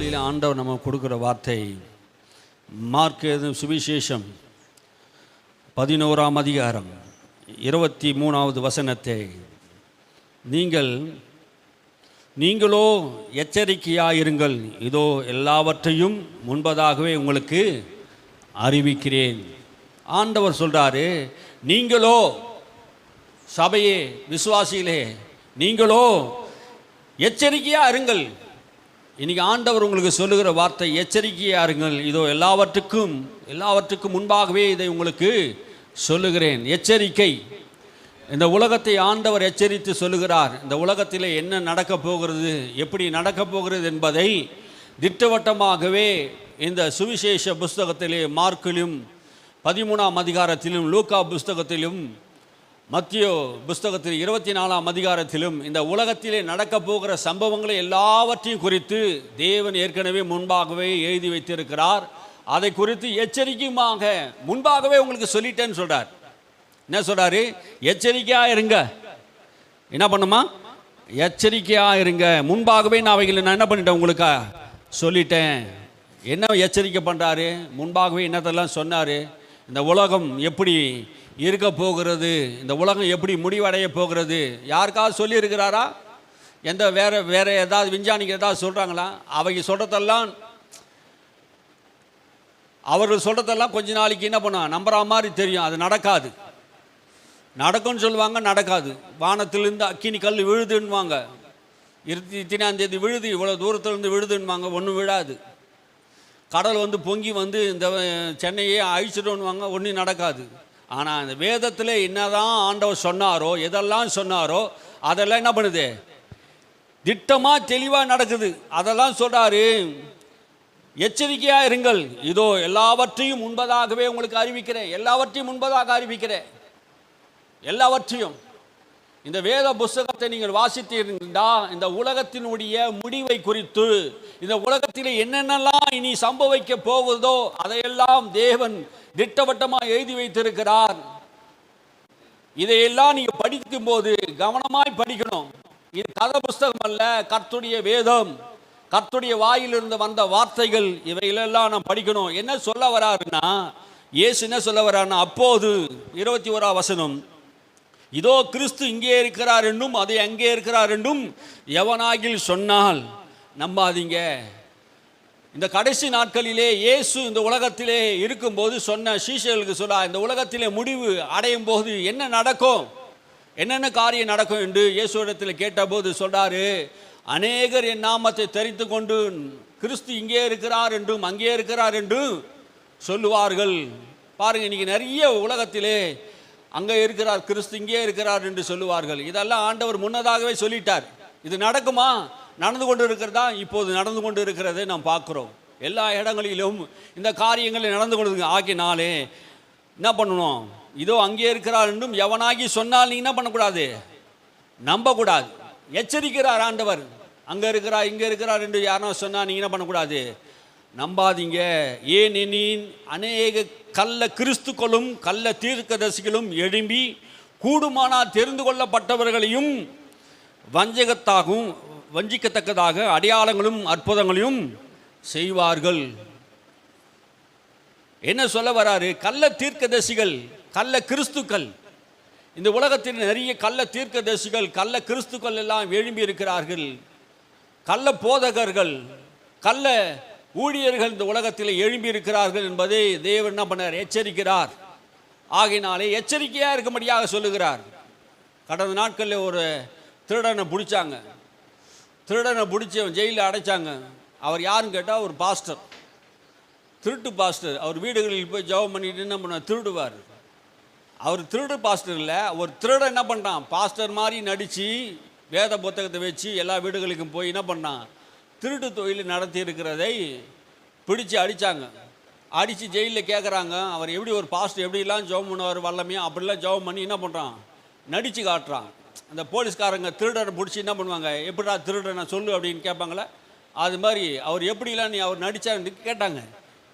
நாளில் ஆண்டவர் நம்ம கொடுக்குற வார்த்தை மார்க் எழுதின சுவிசேஷம் 11ஆம் அதிகாரம் 23வது வசனத்தை, நீங்களோ எச்சரிக்கையாயிருங்கள், இதோ எல்லாவற்றையும் முன்பதாகவே உங்களுக்கு அறிவிக்கிறேன். ஆண்டவர் சொல்கிறாரு, நீங்களோ சபையே, விசுவாசிகளே, நீங்களோ எச்சரிக்கையாக இருங்கள். இன்றைக்கி ஆண்டவர் உங்களுக்கு சொல்லுகிற வார்த்தை எச்சரிக்கையாக இருங்கள், இதோ எல்லாவற்றுக்கும் முன்பாகவே இதை உங்களுக்கு சொல்லுகிறேன். எச்சரிக்கை. இந்த உலகத்தை ஆண்டவர் எச்சரித்து சொல்லுகிறார். இந்த உலகத்தில் என்ன நடக்கப் போகிறது, எப்படி நடக்கப் போகிறது என்பதை திட்டவட்டமாகவே இந்த சுவிசேஷ புஸ்தகத்திலே, மார்க்கிலும் 13ஆம் அதிகாரத்திலும், லூக்கா புஸ்தகத்திலும், மத்திய புஸ்தகத்தில் 24ஆம் அதிகாரத்திலும் இந்த உலகத்திலே நடக்கப் போகிற சம்பவங்களை எல்லாவற்றையும் குறித்து தேவன் ஏற்கனவே முன்பாகவே எழுதி வைத்திருக்கிறார். அதை குறித்து எச்சரிக்கையுமாக முன்பாகவே உங்களுக்கு சொல்லிட்டேன்னு சொல்கிறார். என்ன சொல்கிறாரு? எச்சரிக்கையாக இருங்க. என்ன பண்ணுமா? எச்சரிக்கையாக இருங்க. முன்பாகவே நான் அவைகளை என்ன பண்ணிட்டேன், உங்களுக்கு சொல்லிட்டேன். என்ன எச்சரிக்கை பண்ணுறாரு? முன்பாகவே என்னத்தெல்லாம் சொன்னார்? இந்த உலகம் எப்படி இருக்க போகிறது, இந்த உலகம் எப்படி முடிவடைய போகிறது, யாருக்காவது சொல்லியிருக்கிறாரா? வேற ஏதாவது விஞ்ஞானிகள் ஏதாவது சொல்கிறாங்களா? அவங்க சொல்கிறதெல்லாம், அவர்கள் சொல்கிறதெல்லாம் கொஞ்ச நாளைக்கு என்ன பண்ணுவாங்க, நம்புற மாதிரி தெரியும். அது நடக்காது. நடக்கும்னு சொல்லுவாங்க, நடக்காது. வானத்திலிருந்து அக்கினி கல் விழுதுன்னுவாங்க, 23ஆம் தேதி விழுது, இவ்வளோ தூரத்துலேருந்து விழுதுன்னுவாங்க, ஒன்றும் விழாது. கடல் பொங்கி இந்த சென்னையே அழிச்சிடுவாங்க, ஒன்றும் நடக்காது. ஆனால் இந்த வேதத்தில் என்னதான் ஆண்டவர் சொன்னாரோ, எதெல்லாம் சொன்னாரோ அதெல்லாம் என்ன பண்ணுது, திட்டமாக தெளிவாக நடக்குது. அதெல்லாம் சொல்கிறாரு, எச்சரிக்கையாக இருங்கள், இதோ எல்லாவற்றையும் முன்பதாகவே உங்களுக்கு அறிவிக்கிறேன். எல்லாவற்றையும் முன்பதாக அறிவிக்கிறேன். எல்லாவற்றையும். இந்த வேத புஸ்தகத்தை நீங்கள் வாசித்தீர்களா, இந்த உலகத்தினுடைய முடிவை குறித்து, இந்த உலகத்தில் என்னென்னலாம் இனி சம்பவிக்க போகுதோ அதையெல்லாம் தேவன் திட்டவட்டமாக எழுதி வைத்திருக்கிறார். இதையெல்லாம் நீங்க படிக்கும் போது கவனமாய் படிக்கணும். இது கதை புஸ்தகம் அல்ல, கர்த்தருடைய வேதம், கர்த்தருடைய வாயிலிருந்து வந்த வார்த்தைகள். இவைகளெல்லாம் நாம் படிக்கணும். என்ன சொல்ல வராருன்னா, இயேசு என்ன சொல்ல வராருன்னா, அப்போது 21ஆம் வசனம், இதோ கிறிஸ்து இங்கே இருக்கிறார் என்றும் அதை அங்கே இருக்கிறார் என்றும் எவனாகில் சொன்னால் நம்பாதீங்க. இந்த கடைசி நாட்களிலே இயேசு இந்த உலகத்திலே இருக்கும்போது சொன்ன சீஷர்களுக்கு சொல்ல, இந்த உலகத்திலே முடிவு அடையும் போது என்ன நடக்கும், என்னென்ன காரியம் நடக்கும் என்று இயேசுவிடத்தில் கேட்டபோது சொல்றாரு, அநேகர் என் நாமத்தை தரித்து கொண்டு கிறிஸ்து இங்கே இருக்கிறார் என்றும் அங்கே இருக்கிறார் என்றும் சொல்லுவார்கள். பாருங்க, இன்னைக்கு நிறைய உலகத்திலே அங்கே இருக்கிறார், கிறிஸ்து இங்கே இருக்கிறார் என்று சொல்லுவார்கள். இதெல்லாம் ஆண்டவர் முன்னதாகவே சொல்லிட்டார். இது நடக்குமா? நடந்து கொண்டு இருக்கிறதா? இப்போது நடந்து கொண்டு இருக்கிறதை நாம் பார்க்குறோம். எல்லா இடங்களிலும் இந்த காரியங்கள் நடந்து கொண்டு ஆகினாலே என்ன பண்ணணும், இதோ அங்கே இருக்கிறார் என்றும் எவனாகி சொன்னால் நீ என்ன பண்ணக்கூடாது, நம்பக்கூடாது. எச்சரிக்கிறார் ஆண்டவர். அங்கே இருக்கிறார் இங்கே இருக்கிறார் என்று யாரோ சொன்னால் நீங்கள் என்ன பண்ணக்கூடாது, நம்பாதீங்க. ஏனெனில் அநேக கள்ள கிறிஸ்துக்களும் கள்ள தீர்க்கதரிசிகளும் எழும்பி கூடுமானால் தெரிந்து கொள்ளப்பட்டவர்களையும் வஞ்சிக்கத்தக்கதாக அடையாளங்களும் அற்புதங்களையும் செய்வார்கள். என்ன சொல்ல வராரு? கள்ள தீர்க்கதரிசிகள், கள்ள கிறிஸ்துக்கள். இந்த உலகத்தில் நிறைய கள்ள தீர்க்கதரிசிகள், கள்ள கிறிஸ்துக்கள் எல்லாம் எழும்பி இருக்கிறார்கள். கள்ள போதகர்கள், கள்ள ஊழியர்கள் இந்த உலகத்தில் எழும்பி இருக்கிறார்கள் என்பதை தேவன் என்ன பண்ணார், எச்சரிக்கிறார். ஆகையினாலே எச்சரிக்கையாக இருக்கும்படியாக சொல்லுகிறார். கடந்த நாட்களில் ஒரு திருடனை பிடிச்சாங்க. திருடனை பிடிச்சி அவன் ஜெயிலில் அடைச்சாங்க. அவர் யாருன்னு கேட்டால் ஒரு பாஸ்டர், திருட்டு பாஸ்டர். அவர் வீடுகளில் போய் ஜெபம் பண்ணிட்டு என்ன பண்ண, திருடுவார். அவர் திருடு பாஸ்டர் இல்லை, ஒரு திருடன் என்ன பண்ணுறான், பாஸ்டர் மாதிரி நடித்து வேத புத்தகத்தை வச்சு எல்லா வீடுகளுக்கும் போய் என்ன பண்ணான், திருட்டு தொழில் நடத்தி இருக்கிறதை பிடிச்சி அடித்தாங்க. அடித்து ஜெயிலில் கேட்குறாங்க, அவர் எப்படி ஒரு பாஸ்டர் எப்படிலாம் ஜெபம் பண்ணுவார் வல்லமையாக, அப்படிலாம் ஜெபம் பண்ணி என்ன பண்ணுறான், நடித்து காட்டுறான். அந்த போலீஸ்காரங்க திருடனை பிடிச்சி என்ன பண்ணுவாங்க, எப்படிடா திருடனை சொல்லு அப்படின்னு கேட்பாங்களே, அது மாதிரி அவர் எப்படிலாம் அவர் நடித்தார்னு கேட்டாங்க.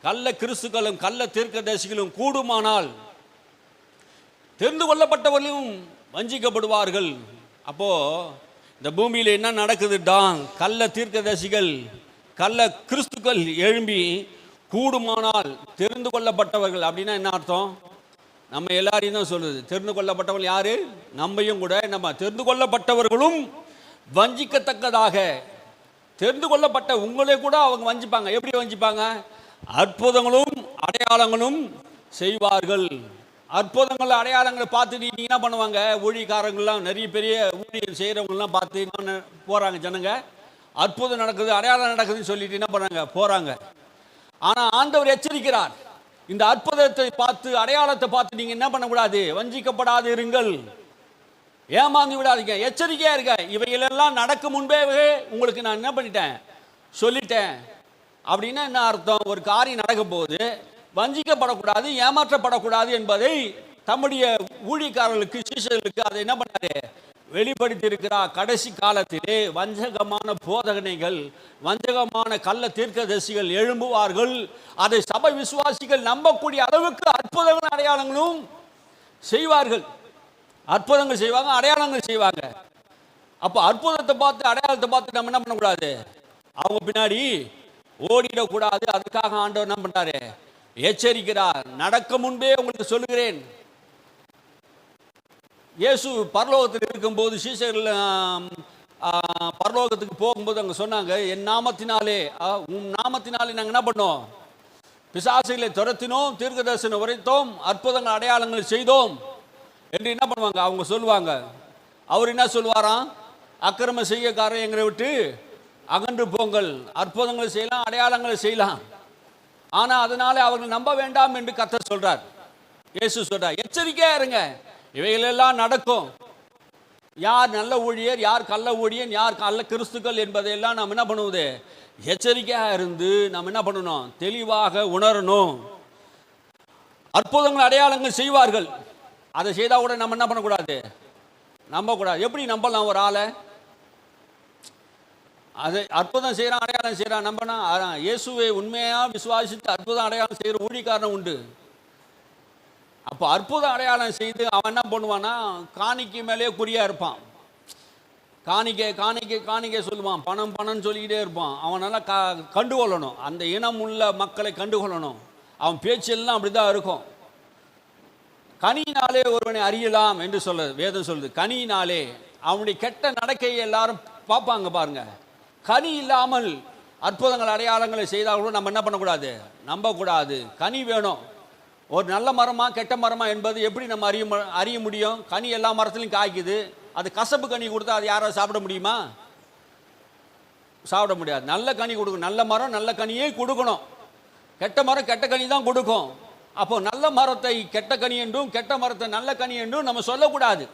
கள்ள கிறிஸ்துக்களும் கள்ள தீர்க்கதரிசிகளும் கூடுமானால் தெரிந்து கொள்ளப்பட்டவர்களும் வஞ்சிக்கப்படுவார்கள். அப்போது இந்த பூமியில் என்ன நடக்குதுடான், கள்ள தீர்க்கதரிசிகள் கள்ள கிறிஸ்துக்கள் எழும்பி கூடுமானால் தெரிந்து கொள்ளப்பட்டவர்கள் அப்படின்னா என்ன அர்த்தம்? நம்ம எல்லாரையும் தான் சொல்லுது. தெரிந்து கொள்ளப்பட்டவர்கள் யாரு? நம்மையும் கூட. நம்ம தெரிந்து கொள்ளப்பட்டவர்களும் வஞ்சிக்கத்தக்கதாக, தெரிந்து கொள்ளப்பட்ட உங்களே கூட அவங்க வஞ்சிப்பாங்க. எப்படி வஞ்சிப்பாங்க? அற்புதங்களும் அடையாளங்களும் செய்வார்கள். அற்புதங்கள் அடையாளங்களை பார்த்துட்டு நீங்கள் என்ன பண்ணுவாங்க? ஊழியக்காரங்கள்லாம் நிறைய பெரிய ஊழியர் செய்கிறவங்கலாம் பார்த்து என்ன போகிறாங்க ஜனங்க? அற்புதம் நடக்குது, அடையாளம் நடக்குதுன்னு சொல்லிட்டு என்ன பண்ணாங்க? போகிறாங்க. ஆனால் ஆண்டவர் எச்சரிக்கிறார், இந்த அற்புதத்தை பார்த்து அடையாளத்தை பார்த்து நீங்கள் என்ன பண்ணக்கூடாது? வஞ்சிக்கப்படாது இருங்கள், ஏமாந்து விடாதீங்க, எச்சரிக்கையா இருக்க. இவைகளெல்லாம் நடக்கும் முன்பே உங்களுக்கு நான் என்ன பண்ணிட்டேன்? சொல்லிட்டேன். அப்படின்னா என்ன அர்த்தம்? ஒரு காரியம் நடக்க போகுது, வஞ்சிக்கப்படக்கூடாது, ஏமாற்றப்படக்கூடாது என்பதை தம்முடைய ஊழியக்காரர்களுக்கு, சீஷர்களுக்கு அதை என்ன பண்ணாரு? வெளிப்படுத்தி இருக்கிறார். கடைசி காலத்திலே வஞ்சகமான போதகனைகள், வஞ்சகமான கள்ள தீர்க்கதரிசிகள் எழும்புவார்கள். அதை சபை விசுவாசிகள் நம்பக்கூடிய அளவுக்கு அற்புதங்கள் அடையாளங்களும் செய்வார்கள். அற்புதங்கள் செய்வாங்க, அடையாளங்கள் செய்வாங்க. அப்போ அற்புதத்தை பார்த்து அடையாளத்தை பார்த்து நம்ம என்ன பண்ணக்கூடாது? அவங்க பின்னாடி ஓடிடக்கூடாது. அதுக்காக ஆண்டவர் என்ன பண்றாரு? எச்சரிக்கிறார். நடக்க முன்பே உங்களுக்கு சொல்லுகிறேன். இயேசு பரலோகத்தில் இருக்கும்போது சீஷர்கள் பரலோகத்துக்கு போகும்போது அங்கே சொன்னாங்க, என் நாமத்தினாலே, உன் நாமத்தினாலே நாங்கள் என்ன பண்ணோம்? பிசாசுகளை துரத்தினோம், தீர்க்க தரிசனம் உரைத்தோம், அற்புதங்கள் அடையாளங்கள் செய்தோம் என்று என்ன பண்ணுவாங்க? அவங்க சொல்லுவாங்க. அவர் என்ன சொல்லுவாராம்? அக்கிரம செய்யக்காரன் எங்களை விட்டு அகன்று போங்கள். அற்புதங்களை செய்யலாம், அடையாளங்களை செய்யலாம், ஆனால் அதனால அவர்கள் நம்ப வேண்டாம் என்று கர்த்தர் சொல்றார். இயேசு சொல்றார், எச்சரிக்கையா இருங்க, இவைகளெல்லாம் நடக்கும். யார் நல்ல ஊழியர், யார் கள்ள ஊழியன், யார் கள்ள கிறிஸ்துக்கள் என்பதையெல்லாம் நாம் என்ன பண்ணுவது? எச்சரிக்கையாக இருந்து நாம் என்ன பண்ணணும்? தெளிவாக உணரணும். அற்புதங்கள் அடையாளங்கள் செய்வார்கள். அதை செய்தால் கூட நம்ம என்ன பண்ணக்கூடாது? நம்பக்கூடாது. எப்படி நம்பலாம் ஒரு ஆளை? அது அற்புதம் செய்கிறான், அடையாளம் செய்கிறான், நம்பனா? இயேசுவை உண்மையாக விசுவாசித்து அற்புதம் அடையாளம் செய்கிற ஊழியக்காரன் உண்டு. அப்போ அற்புதம் அடையாளம் செய்து அவன் என்ன பண்ணுவான்னா, காணிக்கை மேலே குறியா இருப்பான். காணிக்கை காணிக்கை காணிக்கை சொல்லுவான், பணம் பணம்னு சொல்லிக்கிட்டே இருப்பான். அவனெல்லாம் கண்டுகொள்ளணும், அந்த இனம் உள்ள மக்களை கண்டுகொள்ளணும். அவன் பேச்செல்லாம் அப்படி தான் இருக்கும். கனியினாலே ஒருவனை அறியலாம் என்று சொல்லுது வேதம் சொல்லுது. கனியினாலே அவனுடைய கெட்ட நடக்கையை எல்லாரும் பார்ப்பாங்க. பாருங்க, கனி இல்லாமல் அற்புதங்கள் அடையாளங்களை செய்தாலும் நம்ம என்ன பண்ணக்கூடாது? நம்பக்கூடாது. கனி வேணும். ஒரு நல்ல மரமா கெட்ட மரமா என்பது எப்படி நம்ம அறிய முடியும்? கனி எல்லா மரத்துலையும் காய்க்குது. அது கசப்பு கனி கொடுத்தா அது யாராவது சாப்பிட முடியுமா? சாப்பிட முடியாது. நல்ல கனி கொடுக்கணும். நல்ல மரம் நல்ல கனியே கொடுக்கணும். கெட்ட மரம் கெட்ட கனி தான் கொடுக்கும். அப்போ நல்ல மரத்தை கெட்ட கனி என்றும் கெட்ட மரத்தை நல்ல கனி என்றும் நம்ம சொல்லக்கூடாது.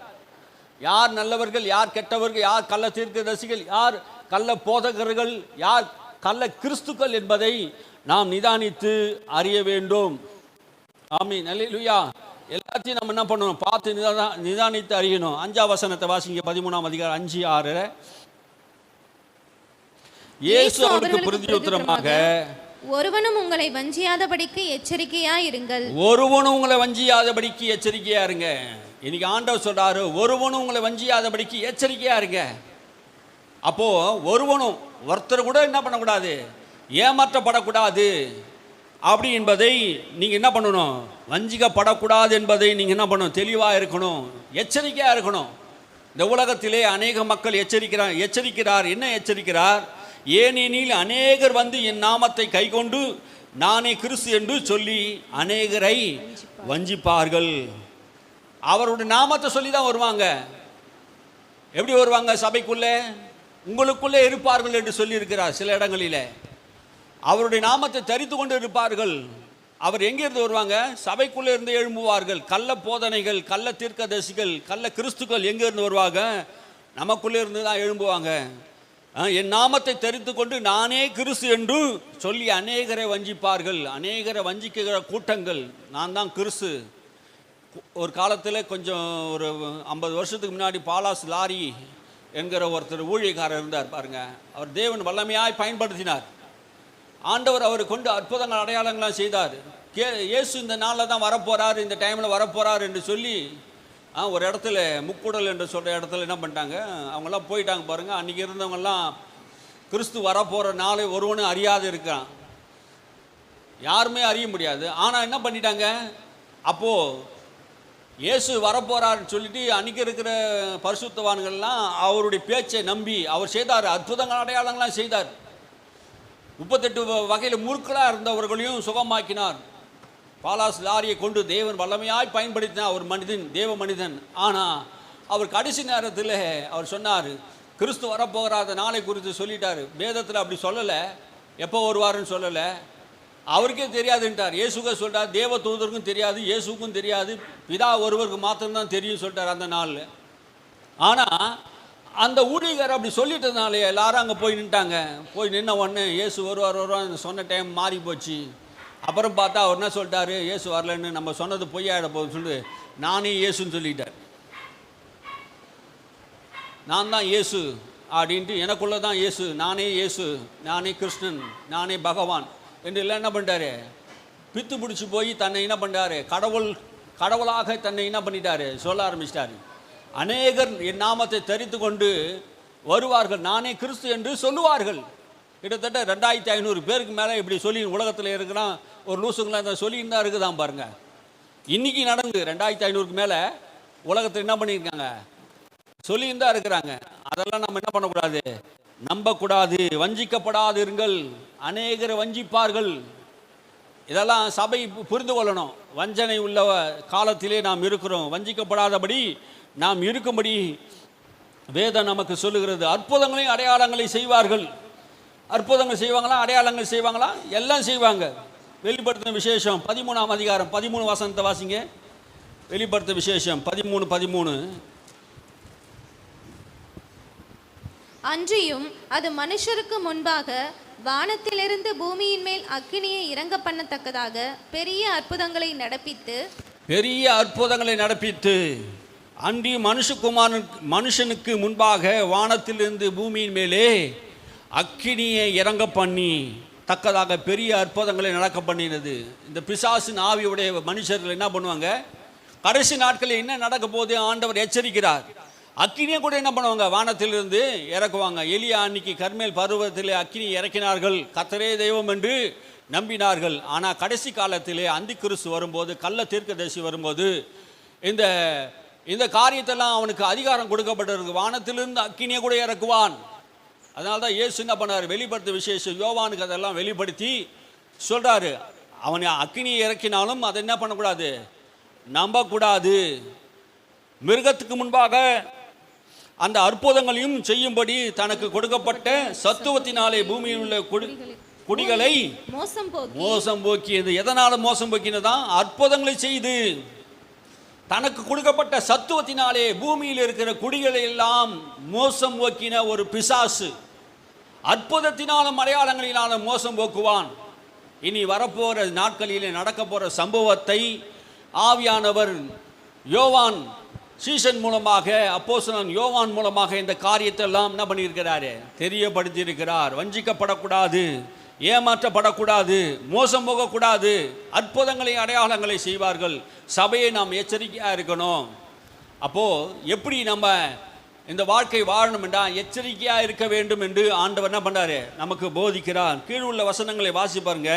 யார் நல்லவர்கள், யார் கெட்டவர்கள், யார் கள்ள தீர்க்கதரிசிகள், யார் கள்ள போதகர்கள், யார் கள்ள கிறிஸ்துக்கள் என்பதை நாம் நிதானித்து அறிய வேண்டும். ஆமீன், அல்லேலூயா. எல்லாத்தையும் நம்ம என்ன பண்ணணும்? பார்த்து நிதானித்து அறியணும். 5ஆம் வசனத்தை வாசிங்க. 13ஆம் அதிகாரம் 5-6. இயேசு அவருக்கு பிரதியுத்தரமாக, ஒருவனும் உங்களை வஞ்சியாதபடிக்கு எச்சரிக்கையா இருங்கள். ஒருவனும் உங்களை வஞ்சியாதபடிக்கு எச்சரிக்கையா இருங்க. இன்னைக்கு ஆண்டவர் சொல்றாரு, ஒருவனும் உங்களை வஞ்சியாதபடிக்கு எச்சரிக்கையா இருங்க. அப்போ ஒருவனும், ஒருத்தர் கூட என்ன பண்ணக்கூடாது? ஏமாற்றப்படக்கூடாது. அப்படி என்பதை நீங்கள் என்ன பண்ணணும்? வஞ்சிக்கப்படக்கூடாது என்பதை நீங்கள் என்ன பண்ணணும்? தெளிவாக இருக்கணும், எச்சரிக்கையாக இருக்கணும். இந்த உலகத்திலே அநேக மக்கள் எச்சரிக்கிறார். என்ன எச்சரிக்கிறார்? ஏனெனில் அநேகர் வந்து என் நாமத்தை கைக்கொண்டு நானே கிறிஸ்து என்று சொல்லி அநேகரை வஞ்சிப்பார்கள். அவருடைய நாமத்தை சொல்லி தான் வருவாங்க. எப்படி வருவாங்க? சபைக்குள்ளே உங்களுக்குள்ளே இருப்பார்கள் என்று சொல்லி இருக்கிறார். சில இடங்களிலே அவருடைய நாமத்தை தரித்து கொண்டு இருப்பார்கள். அவர் எங்கிருந்து வருவாங்க? சபைக்குள்ளே இருந்து எழும்புவார்கள். கள்ள போதனைகள், கள்ள தீர்க்கதரிசிகள், கள்ள கிறிஸ்துக்கள் எங்கிருந்து வருவாங்க? நமக்குள்ளே இருந்து தான் எழும்புவாங்க. என் நாமத்தை தரித்து கொண்டு நானே கிறிஸ்து என்று சொல்லி அநேகரை வஞ்சிப்பார்கள். அநேகரை வஞ்சிக்கிற கூட்டங்கள். நான் தான் கிறிஸ்து. ஒரு காலத்தில் கொஞ்சம் ஒரு 50 வருஷத்துக்கு முன்னாடி பாலாஸ் லாரி என்கிற ஒருத்தர் ஊழியக்காரர் இருந்தார் பாருங்க. அவர் தேவன் வல்லமையாய் பயன்படுத்தினார். ஆண்டவர் அவர் கொண்டு அற்புதங்கள் அடையாளங்களாம் செய்தார். இயேசு இந்த நாளில் தான் வரப்போகிறார், இந்த டைமில் வரப்போகிறார் என்று சொல்லி ஒரு இடத்துல முக்கூடல் என்று சொல்கிற இடத்துல என்ன பண்ணிட்டாங்க, அவங்கெல்லாம் போயிட்டாங்க பாருங்கள். அன்றைக்கி இருந்தவங்கெல்லாம் கிறிஸ்து வரப்போகிற நாளை ஒருவனும் அறியாது இருக்கான், யாருமே அறிய முடியாது. ஆனால் என்ன பண்ணிட்டாங்க, அப்போது இயேசு வரப்போகிறாருன்னு சொல்லிட்டு அன்றைக்கி இருக்கிற பரிசுத்தவான்கள்லாம் அவருடைய பேச்சை நம்பி அவர் செய்தார், அற்புதங்கள் அடையாளங்கள்லாம் செய்தார். 38 வகையில் முறுக்களாக இருந்தவர்களையும் சுகமாக்கினார். பாலாஸ் லாரியை கொண்டு தேவன் வல்லமையாய் பயன்படுத்தினார். அவர் மனிதன், தேவ மனிதன். ஆனால் அவர் கடைசி நேரத்தில் அவர் சொன்னார், கிறிஸ்து வரப்போகிறாத நாளை குறித்து சொல்லிட்டார். வேதத்தில் அப்படி சொல்லலை, எப்போ வருவாருன்னு சொல்லலை, அவருக்கே தெரியாதுன்ட்டார். இயேசுக்கே சொல்லிட்டார், தேவ தூதருக்கும் தெரியாது, இயேசுக்கும் தெரியாது, பிதா ஒருவருக்கு மாத்திரம்தான் தெரியும் சொல்லிட்டார் அந்த நாளில். ஆனால் அந்த ஊழியர் அப்படி சொல்லிட்டதுனாலே எல்லாரும் அங்கே போய் நின்ட்டாங்க. போய் நின்ன உடனே இயேசு வருவார் சொன்ன டைம் மாறி போச்சு. அப்புறம் பார்த்தா அவர் என்ன சொல்லிட்டாரு, இயேசு வரலன்னு நம்ம சொன்னது பொய்யாயிட போகுதுன்னு சொல்லிட்டு நானே இயேசுன்னு சொல்லிட்டார். நான் தான் இயேசு அப்படின்ட்டு, எனக்குள்ளே தான் இயேசு, நானே இயேசு, நானே கிருஷ்ணன், நானே பகவான் என்று எல்லாம் என்ன பண்ணிட்டாரு, பித்து பிடிச்சி போய் தன்னை என்ன பண்ணிட்டாரு, கடவுளாக தன்னை என்ன பண்ணிட்டாரு சொல்ல ஆரம்பிச்சிட்டாரு. அநேகர் என் நாமத்தை தரித்து கொண்டு வருவார்கள், நானே கிறிஸ்து என்று சொல்லுவார்கள். கிட்டத்தட்ட 2500 பேருக்கு மேலே இப்படி சொல்லி உலகத்தில் இருக்கிறான். ஒரு லூசுங்களாம் இதை சொல்லின்னு தான் இருக்குதான் பாருங்க. இன்னைக்கு நடந்து 2500க்கு மேலே உலகத்தில் என்ன பண்ணியிருக்காங்க, சொல்லின்னு தான் இருக்கிறாங்க. அதெல்லாம் நம்ம என்ன பண்ணக்கூடாது, நம்பக்கூடாது, வஞ்சிக்கப்படாது இருங்கள். அநேகரை வஞ்சிப்பார்கள். இதெல்லாம் சபை புரிந்து கொள்ளணும். வஞ்சனை உள்ள காலத்திலே நாம் இருக்கிறோம். வஞ்சிக்கப்படாதபடி நாம் இருக்கும்படி வேதம் நமக்கு சொல்லுகிறது. அற்புதங்களையும் அடையாளங்களை செய்வார்கள். அற்புதங்கள் செய்வாங்களா, அடையாளங்கள் செய்வாங்களா, எல்லாம் செய்வாங்க. வெளிப்படுத்தின விசேஷம் 13ஆம் அதிகாரம் 13 வசனத்தை வாசிங்க. வெளிப்படுத்தின விசேஷம் 13:13. அன்றியும் அது மனுஷருக்கு முன்பாக வானத்திலிருந்து பூமியின் மேல் அக்கினியை இறங்க பண்ணத்தக்கதாக பெரிய அற்புதங்களை நடப்பித்து அன்றி மனுஷனுக்கு முன்பாக வானத்திலிருந்து பூமியின் மேலே அக்கினியை இறங்க பண்ணி தக்கதாக பெரிய அற்புதங்களை நடக்க பண்ணினது. இந்த பிசாசின் ஆவியுடைய மனுஷர்கள் என்ன பண்ணுவாங்க, கடைசி நாட்களில் என்ன நடக்க போது ஆண்டவர் எச்சரிக்கிறார். அக்கினியை கூட என்ன பண்ணுவாங்க, வானத்திலிருந்து இறக்குவாங்க. எலியா அன்னைக்கு கர்மேல் பருவத்தில் அக்கினி இறக்கினார்கள், கர்த்தரே தெய்வம் என்று நம்பினார்கள். ஆனால் கடைசி காலத்திலே அந்தி கிறிஸ்து வரும்போது, கள்ள தீர்க்கதரிசி வரும்போது இந்த காரியத்தெல்லாம் அவனுக்கு அதிகாரம் கொடுக்கப்பட்டிருக்கு. வானத்திலிருந்து அக்கினியை கூட இறக்குவான். அதனால தான் இயேசு என்ன பண்ணார், வெளிப்படுத்த விசேஷம் யோவானுக்கு அதெல்லாம் வெளிப்படுத்தி சொல்கிறாரு. அவனை அக்கினியை இறக்கினாலும் அதை என்ன பண்ணக்கூடாது, நம்பக்கூடாது. மிருகத்துக்கு முன்பாக அந்த அற்புதங்களையும் செய்யும்படி தனக்கு கொடுக்கப்பட்ட சத்துவத்தினாலே பூமியில் உள்ள குடிகளை மோசம் போக்கியது. எதனால மோசம் போக்கினதான், அற்புதங்களை செய்து தனக்கு கொடுக்கப்பட்ட சத்துவத்தினாலே பூமியில் இருக்கிற குடிகளை எல்லாம் மோசம் போக்கின ஒரு பிசாசு. அற்புதத்தினாலும் அடையாளங்களினாலும் மோசம் போக்குவான். இனி வரப்போகிற நாட்களிலே நடக்க போகிற சம்பவத்தை ஆவியானவர் யோவான் சீசன் மூலமாக, அப்போஸ்தலன் யோவான் மூலமாக இந்த காரியத்தை எல்லாம் என்ன பண்ணியிருக்கிறாரு, தெரியப்படுத்தி இருக்கிறார். வஞ்சிக்கப்படக்கூடாது, ஏமாற்றப்படக்கூடாது, மோசம் போகக்கூடாது. அற்புதங்களை அடையாளங்களை செய்வார்கள். சபையை நாம் எச்சரிக்கையாக இருக்கணும். அப்போது எப்படி நம்ம இந்த வாழ்க்கை வாழணும் என்றால் எச்சரிக்கையாக இருக்க வேண்டும் என்று ஆண்டவர் என்ன பண்ணாரு, நமக்கு போதிக்கிறார். கீழ் உள்ள வசனங்களை வாசிப்பாருங்க.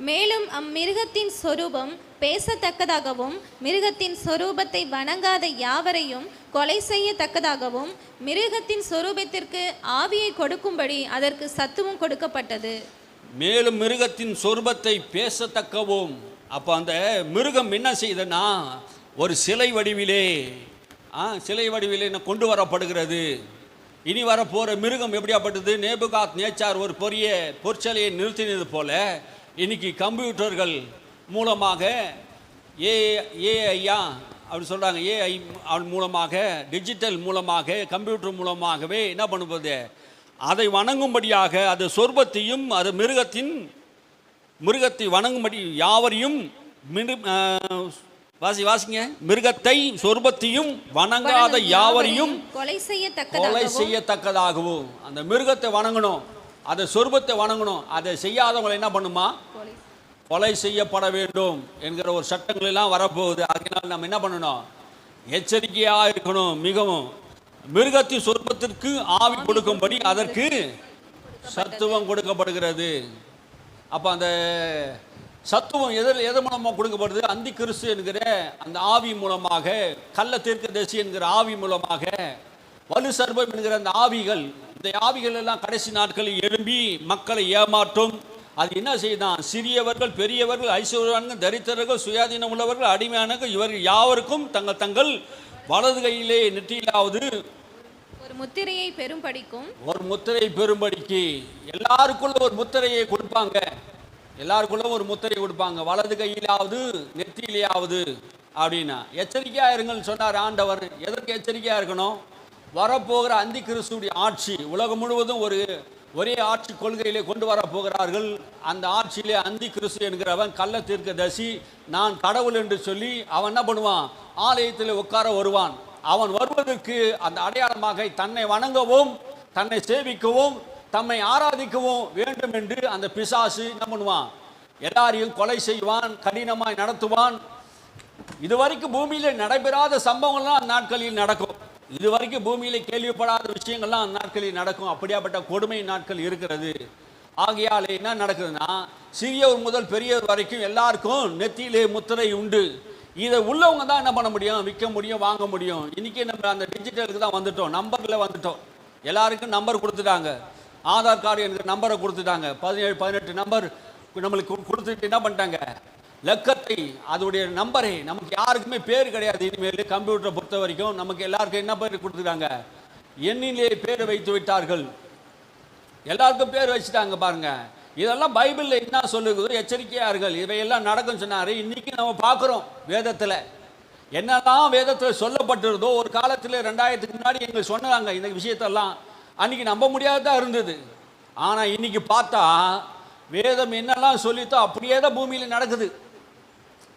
மேலும் அம்மிருகத்தின் சொரூபம் பேசத்தக்கதாகவும் மிருகத்தின் சொரூபத்தை வணங்காத யாவரையும் கொலை செய்யத்தக்கதாகவும் மிருகத்தின் சொரூபத்திற்கு ஆவியை கொடுக்கும்படி அதற்கு சத்துவம் கொடுக்கப்பட்டது. மேலும் மிருகத்தின் சொரூபத்தை பேசத்தக்கவும். அப்போ அந்த மிருகம் என்ன செய்தனா, ஒரு சிலை வடிவிலே கொண்டு வரப்படுகிறது. இனி வரப்போகிற மிருகம் எப்படியாப்பட்டது, நேபுகாத் நேச்சார் ஒரு பெரிய பொற்சிலையை நிறுத்தினது போல இன்னைக்கு கம்ப்யூட்டர்கள் மூலமாக ஏஐயா அப்படி சொல்கிறாங்க, ஏஐ மூலமாக, டிஜிட்டல் மூலமாக, கம்ப்யூட்டர் மூலமாகவே என்ன பண்ணுவது, அதை வணங்கும்படியாக அது சொர்பத்தையும் அது மிருகத்தை வணங்கும்படி யாவரையும் வாசிங்க. மிருகத்தை சொர்பத்தையும் வணங்காத யாவரையும் கொலை செய்யத்தக்கதாகவும். அந்த மிருகத்தை வணங்கணும், அதை சொர்பத்தை வணங்கணும். அதை செய்யாதவங்களை என்ன பண்ணுமா, கொலை செய்யப்பட வேண்டும் என்கிற ஒரு சட்டங்கள் எல்லாம் வரப்போகுது. அதனால் நம்ம என்ன பண்ணணும், எச்சரிக்கையாக இருக்கணும். மிகவும் மிருகத்தின் சொர்பத்திற்கு ஆவி கொடுக்கும்படி அதற்கு சத்துவம் கொடுக்கப்படுகிறது. அப்போ அந்த சத்துவம் எது மூலமாக கொடுக்கப்படுது? அந்தி கிறிஸ்து என்கிற அந்த ஆவி மூலமாக, கள்ள தீர்க்கதரிசி என்கிற ஆவி மூலமாக, வலு சர்பம் என்கிற அந்த ஆவிகள், இந்த ஆவிகள் எல்லாம் கடைசி நாட்களில் எழும்பி மக்களை ஏமாற்றும். அது என்ன செய்தான்? சிறியவர்கள், பெரியவர்கள், ஐஸ்வர்யவான்கள், தரித்திரர்கள், சுயாதீனம் உள்ளவர்கள், அடிமையானவர்கள், இவர்கள் யாவருக்கும் தங்கள் வலது கையிலே நெற்றியிலாவது ஒரு முத்திரையை பெரும்படிக்கும், ஒரு முத்திரை பெரும்படிக்கு, எல்லாருக்குள்ள ஒரு முத்திரையை கொடுப்பாங்க. எல்லாருக்குள்ள ஒரு முத்திரை கொடுப்பாங்க, வலது கையிலாவது நெற்றியிலேயாவது அப்படின்னா. எச்சரிக்கையா இருங்கன்னு சொன்னார் ஆண்டவர். எதற்கு எச்சரிக்கையா இருக்கணும்? வரப்போகிற அந்தி கிறிஸ்துடைய ஆட்சி, உலகம் முழுவதும் ஒரே ஆட்சி கொள்கையிலே கொண்டு வர போகிறார்கள். அந்த ஆட்சியிலே அந்தி கிறிஸ்து என்கிறவன் கள்ள தீர்க்கதரிசி, நான் கடவுள் என்று சொல்லி அவன் என்ன பண்ணுவான்? ஆலயத்தில் உட்கார வருவான். அவன் வருவதற்கு அந்த அடையாளமாக தன்னை வணங்கவும், தன்னை சேவிக்கவும், தம்மை ஆராதிக்கவும் வேண்டும் என்று அந்த பிசாசு என்ன பண்ணுவான்? எல்லாரையும் கொலை செய்வான், கடினமாய் நடத்துவான். இதுவரைக்கும் பூமியில நடைபெறாத சம்பவங்கள்லாம் அந்த நாட்களில் நடக்கும். இதுவரைக்கும் பூமியில கேள்விப்படாத விஷயங்கள்லாம் அந்த நாட்களில் நடக்கும். அப்படியாப்பட்ட கொடுமை நாட்கள் இருக்கிறது. ஆகையால் என்ன நடக்குதுன்னா, சிறியவர் முதல் பெரியவர் வரைக்கும் எல்லாருக்கும் நெத்தியிலே முத்திரை உண்டு. இதை உள்ளவங்க தான் என்ன பண்ண முடியும்? விற்க முடியும், வாங்க முடியும். இன்னைக்கு நம்ம அந்த டிஜிட்டலுக்கு தான் வந்துட்டோம், நம்பரில் வந்துட்டோம். எல்லாருக்கும் நம்பர் கொடுத்துட்டாங்க. ஆதார் கார்டு எனக்கு நம்பரை கொடுத்துட்டாங்க. 17 18 நம்பர் நம்மளுக்கு கொடுத்துட்டு என்ன பண்ணிட்டாங்க? லக்கத்தை, அதோடைய நம்பரை, நமக்கு யாருக்குமே பேர் கிடையாது இனிமேல். கம்ப்யூட்டரை பொறுத்த வரைக்கும் நமக்கு எல்லாருக்கும் என்ன பேர் கொடுத்துட்டாங்க? எண்ணிலே பேர் வைத்து விட்டார்கள். எல்லாருக்கும் பேர் வச்சுட்டாங்க பாருங்க. இதெல்லாம் பைபிளில் என்ன சொல்லுது? எச்சரிக்கையார்கள், இவையெல்லாம் நடக்கும் சொன்னார். இன்னைக்கு நம்ம பார்க்குறோம் வேதத்தில் என்னெல்லாம் வேதத்தில் சொல்லப்பட்டிருந்தோ. ஒரு காலத்தில் 2000க்கு முன்னாடி எங்களுக்கு சொன்னாங்க இந்த விஷயத்தெல்லாம். அன்னைக்கு நம்ப முடியாததாக இருந்தது. ஆனால் இன்னைக்கு பார்த்தா வேதம் என்னெல்லாம் சொல்லித்தோ அப்படியே தான் பூமியில் நடக்குது.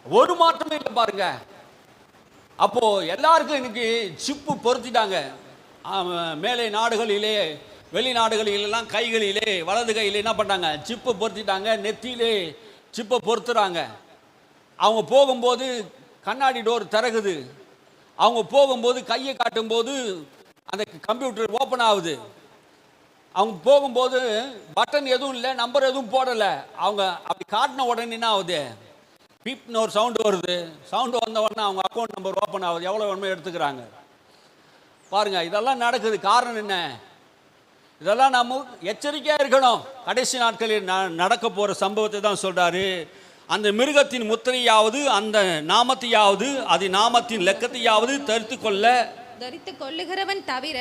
ஒரு மாற்றமே இல்லை பாருங்க. அப்போ எல்லாருக்கும் இன்னைக்கு சிப்பு பொருத்திட்டாங்க. மேலை நாடுகளிலே, வெளிநாடுகளிலெல்லாம் கைகளிலே, வலது கையிலே என்ன பண்ணாங்க? சிப்பு பொருத்திட்டாங்க. நெத்தியிலே சிப்பை பொருத்துறாங்க. அவங்க போகும்போது கண்ணாடி டோர் திறகுது. அவங்க போகும்போது கையை காட்டும்போது அந்த கம்ப்யூட்டர் ஓப்பன் ஆகுது. அவங்க போகும்போது பட்டன் எதுவும் இல்லை, நம்பர் எதுவும் போடலை. அவங்க அப்படி காட்டின உடனே என்ன ஆகுது? பீப்னு ஒரு சவுண்டு வருது. சவுண்டு வந்த உடனே அவங்க அக்கௌண்ட் நம்பர் ஓப்பன் ஆகுது. எவ்வளோ வேணுமோ எடுத்துக்கிறாங்க பாருங்க. இதெல்லாம் நடக்குது. காரணம் என்ன? இதெல்லாம் நம்ம எச்சரிக்கையாக இருக்கணும். கடைசி நாட்களில் நடக்க போகிற சம்பவத்தை தான் சொல்கிறாரு. அந்த மிருகத்தின் முத்திரையாவது, அந்த நாமத்தையாவது, அது நாமத்தின் லக்கத்தையாவது தரித்து கொள்ளுகிறவன் தவிர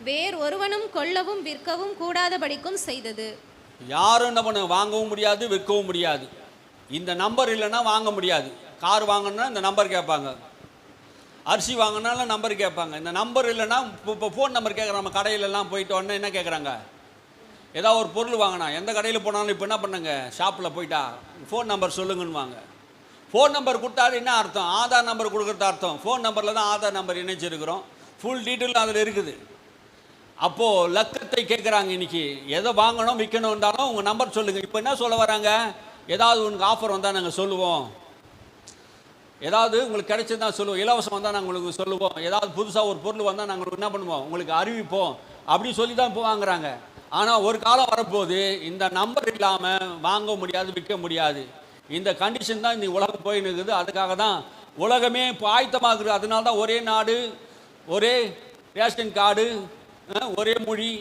வேறு ஒருவனும் கொல்லவும் விற்கவும் கூடாதபடிக்கும் செய்தது. யாரும் என்ன பண்ண? வாங்கவும் முடியாது, விற்கவும் முடியாது. இந்த நம்பர் இல்லைன்னா வாங்க முடியாது. கார் வாங்கணும்னா இந்த நம்பர் கேட்பாங்க. அரிசி வாங்கினாலும் நம்பர் கேட்பாங்க. இந்த நம்பர் இல்லைன்னா இப்போ ஃபோன் நம்பர் கேட்குறாங்க. நம்ம கடையிலலாம் போயிட்டு உடனே என்ன கேட்குறாங்க? ஏதாவது ஒரு பொருள் வாங்கினா எந்த கடையில் போனாலும் இப்போ என்ன பண்ணுங்க? ஷாப்பில் போயிட்டா ஃபோன் நம்பர் சொல்லுங்கன்னுவாங்க. ஃபோன் நம்பர் கொடுத்தாரு என்ன அர்த்தம்? ஆதார் நம்பர் கொடுக்குறது அர்த்தம். ஃபோன் நம்பரில் தான் ஆதார் நம்பர் இணைச்சிருக்கிறோம். ஃபுல் டீட்டெயில் அதில் இருக்குது. அப்போது லக்கத்தை கேட்குறாங்க. இன்றைக்கி எதை வாங்கணும் விற்கணும் இருந்தாலும் உங்கள் நம்பர் சொல்லுங்கள். இப்போ என்ன சொல்ல வராங்க? ஏதாவது உங்களுக்கு ஆஃபர் வந்தால் நாங்கள் சொல்லுவோம், ஏதாவது உங்களுக்கு கிடைச்சதான் சொல்லுவோம், இலவசம் வந்தால் நாங்கள் உங்களுக்கு சொல்லுவோம், ஏதாவது புதுசாக ஒரு பொருள் வந்தால் நாங்கள் என்ன பண்ணுவோம்? உங்களுக்கு அறிவிப்போம் அப்படி சொல்லி தான் இப்போ வாங்குறாங்க. ஆனால் ஒரு காலம் வரப்போது இந்த நம்பர் இல்லாமல் வாங்க முடியாது, விற்க முடியாது. இந்த கண்டிஷன் தான் இந்த உலகம் போயின்னு இருக்குது. அதுக்காக தான் உலகமே இப்போ ஆயத்தமாகுது. அதனால தான் ஒரே நாடு, ஒரே ரேஷன் கார்டு, ஒரே மொழி,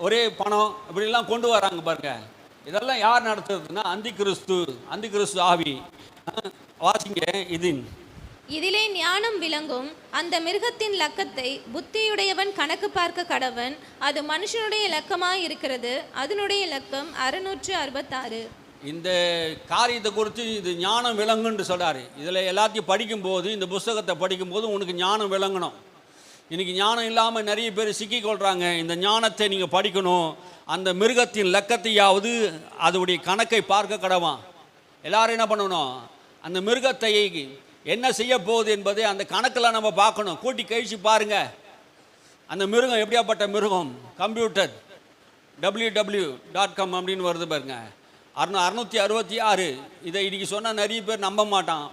ஒரே பணம் இப்படிலாம் கொண்டு வராங்க பாருங்க. இதெல்லாம் யார் நடத்துறதுன்னா அந்தி கிறிஸ்து ஆவி. வாசிங்க. இதிலே ஞானம் விளங்கும். அந்த மிருகத்தின் லக்கத்தை புத்தியுடையவன் கணக்கு பார்க்க கடவன். அது மனுஷனுடைய லக்கமாய் இருக்கிறது. அதனுடைய லக்கம் 666. இந்த காரியத்தை குறித்து இது ஞானம் விளங்குன்னு சொல்றாரு. இதில் எல்லாத்தையும் படிக்கும்போது, இந்த புஸ்தகத்தை படிக்கும்போது உனக்கு ஞானம் விளங்கணும். இன்னைக்கு ஞானம் இல்லாமல் நிறைய பேர் சிக்கிக்கொள்கிறாங்க. இந்த ஞானத்தை நீங்கள் படிக்கணும். அந்த மிருகத்தின் லக்கத்தையாவது அதோடைய கணக்கை பார்க்க கடவான். எல்லாரும் என்ன பண்ணணும்? அந்த மிருகத்தை என்ன செய்ய போகுது என்பதை அந்த கணக்கில் நம்ம பார்க்கணும். கூட்டி கழிச்சு பாருங்க. அந்த மிருகம் எப்படியாப்பட்ட மிருகம்? கம்ப்யூட்டர் www.com அப்படின்னு வருது பாருங்க. 666. இதை இன்னைக்கு சொன்னால் நிறைய பேர் நம்ப மாட்டான்.